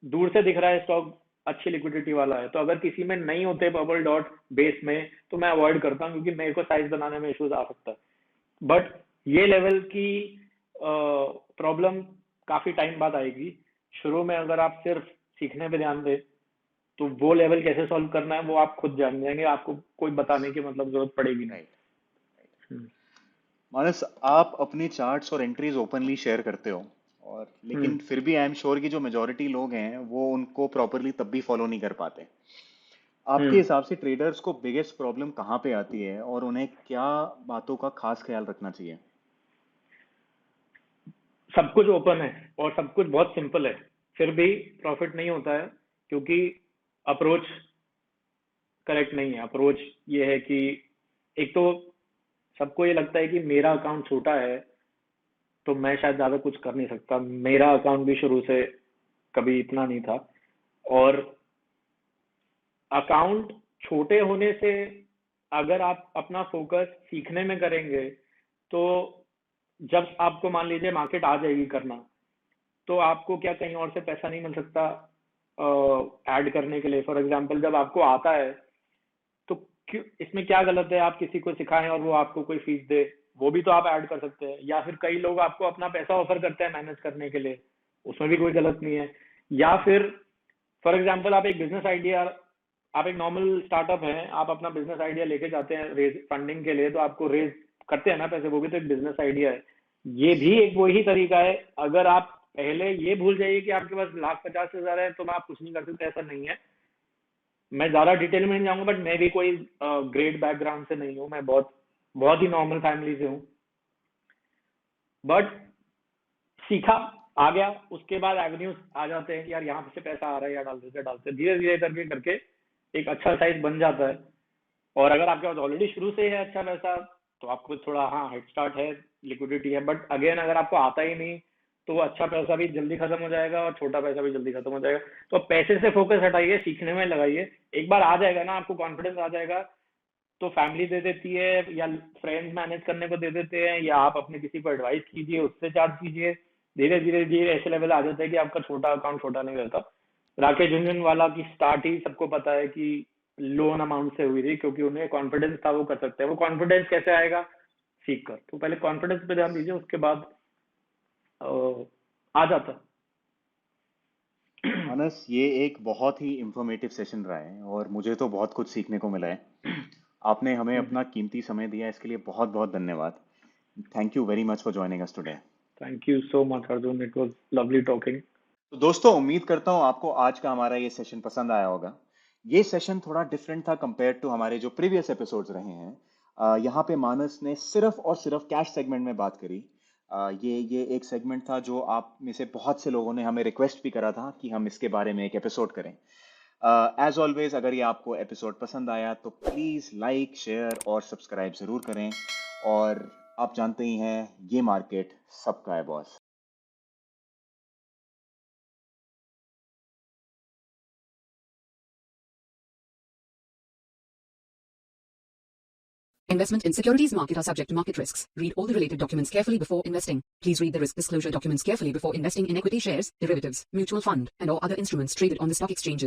दूर से दिख रहा है स्टॉक अच्छी लिक्विडिटी वाला है, तो अगर किसी में नहीं होते पर्पल डॉट बेस में, तो मैं अवॉइड करता हूँ, क्योंकि मेरे को साइज बनाने में इश्यूज आ सकता है। बट ये लेवल की प्रॉब्लम काफी टाइम बाद आएगी। शुरू में अगर आप सिर्फ सीखने पे ध्यान दें, तो वो लेवल कैसे सॉल्व करना है वो आप खुद जान जाएंगे, आपको कोई बताने की मतलब जरूरत पड़ेगी नहीं। मानस, आप अपनी चार्ट्स और एंट्रीज ओपनली शेयर करते हो, और लेकिन फिर भी आई एम श्योर कि जो मेजोरिटी लोग हैं वो उनको प्रॉपरली तब भी फॉलो नहीं कर पाते। आपके हिसाब से ट्रेडर्स को बिगेस्ट प्रॉब्लम कहाँ पे आती है, और उन्हें क्या बातों का खास ख्याल रखना चाहिए? सब कुछ ओपन है और सब कुछ बहुत सिंपल है, फिर भी प्रॉफिट नहीं होता है, क्योंकि अप्रोच करेक्ट नहीं है। अप्रोच ये है कि एक तो सबको ये लगता है कि मेरा अकाउंट छोटा है तो मैं शायद ज्यादा कुछ कर नहीं सकता। मेरा अकाउंट भी शुरू से कभी इतना नहीं था, और अकाउंट छोटे होने से अगर आप अपना फोकस सीखने में करेंगे, तो जब आपको मान लीजिए मार्केट आ जाएगी करना, तो आपको क्या कहीं और से पैसा नहीं मिल सकता ऐड करने के लिए? फॉर एग्जांपल, जब आपको आता है तो क्यों, इसमें क्या गलत है आप किसी को सिखाएं और वो आपको कोई फीस दे? वो भी तो आप ऐड कर सकते हैं। या फिर कई लोग आपको अपना पैसा ऑफर करते हैं मैनेज करने के लिए, उसमें भी कोई गलत नहीं है। या फिर फॉर एग्जांपल, आप एक बिजनेस आइडिया, आप एक नॉर्मल स्टार्टअप है, आप अपना बिजनेस आइडिया लेके जाते हैं रेज फंडिंग के लिए, तो आपको रेज करते हैं ना पैसे, वो भी तो एक बिजनेस आइडिया है। ये भी एक वही तरीका है। अगर आप पहले ये भूल जाइए कि आपके पास 1,50,000 है तो मैं आप कुछ नहीं कर सकते, ऐसा नहीं है। मैं ज्यादा डिटेल में नहीं जाऊंगा, बट मैं भी कोई ग्रेट बैकग्राउंड से नहीं हूँ, मैं बहुत बहुत ही नॉर्मल फैमिली से हूँ। बट सीखा, आ गया, उसके बाद एवेन्यूज आ जाते हैं कि यार यहाँ से पैसा आ रहा है, या डालते धीरे धीरे करके करके एक अच्छा साइज बन जाता है। और अगर आपके पास ऑलरेडी शुरू से है अच्छा पैसा, तो आपको थोड़ा हाँ हेड स्टार्ट है, लिक्विडिटी है। बट अगेन, अगर आपको आता ही नहीं, तो वो अच्छा पैसा भी जल्दी खत्म हो जाएगा और छोटा पैसा भी जल्दी खत्म हो जाएगा। तो पैसे से फोकस हटाइए, सीखने में लगाइए। एक बार आ जाएगा ना, आपको कॉन्फिडेंस आ जाएगा, तो फैमिली दे देती है, या फ्रेंड्स मैनेज करने को दे देते हैं, या आप अपने किसी को एडवाइस कीजिए, उससे चार्ज कीजिए। धीरे धीरे धीरे ऐसे लेवल आ जाता है कि आपका छोटा अकाउंट छोटा नहीं रहता। राकेश झुनझुनवाला की स्टार्ट ही सबको पता है कि लोन अमाउंट से हुई थी, क्योंकि उन्हें कॉन्फिडेंस था वो कर सकते हैं। वो कॉन्फिडेंस कैसे आएगा? सीख कर। तो पहले कॉन्फिडेंस पे ध्यान दीजिए, उसके बाद आ जाता। मानस, ये एक बहुत ही इंफॉर्मेटिव सेशन रहा है और मुझे तो बहुत कुछ सीखने को मिला है। आपने हमें अपना कीमती समय दिया, इसके लिए बहुत बहुत धन्यवाद। Thank you very much for joining us today. Thank you so much Arjun, it was lovely talking. तो दोस्तों, उम्मीद करता हूँ आपको आज का हमारा ये सेशन पसंद आया होगा। ये सेशन थोड़ा डिफरेंट था कंपेयर टू हमारे जो प्रीवियस एपिसोड्स रहे हैं। यहाँ पे मानस ने सिर्फ और सिर्फ कैश सेगमेंट में बात करी। ये एक सेगमेंट था जो आप में से बहुत से लोगों ने हमें रिक्वेस्ट भी करा था कि हम इसके बारे में एक एपिसोड करें। एज ऑलवेज, अगर ये आपको एपिसोड पसंद आया तो प्लीज़ लाइक, शेयर और सब्सक्राइब ज़रूर करें। और आप जानते ही हैं, ये मार्केट सबका है boss. Investment in securities market are subject to market risks. Read all the related documents carefully before investing. Please read the risk disclosure documents carefully before investing in equity shares, derivatives, mutual fund, and or other instruments traded on the stock exchanges.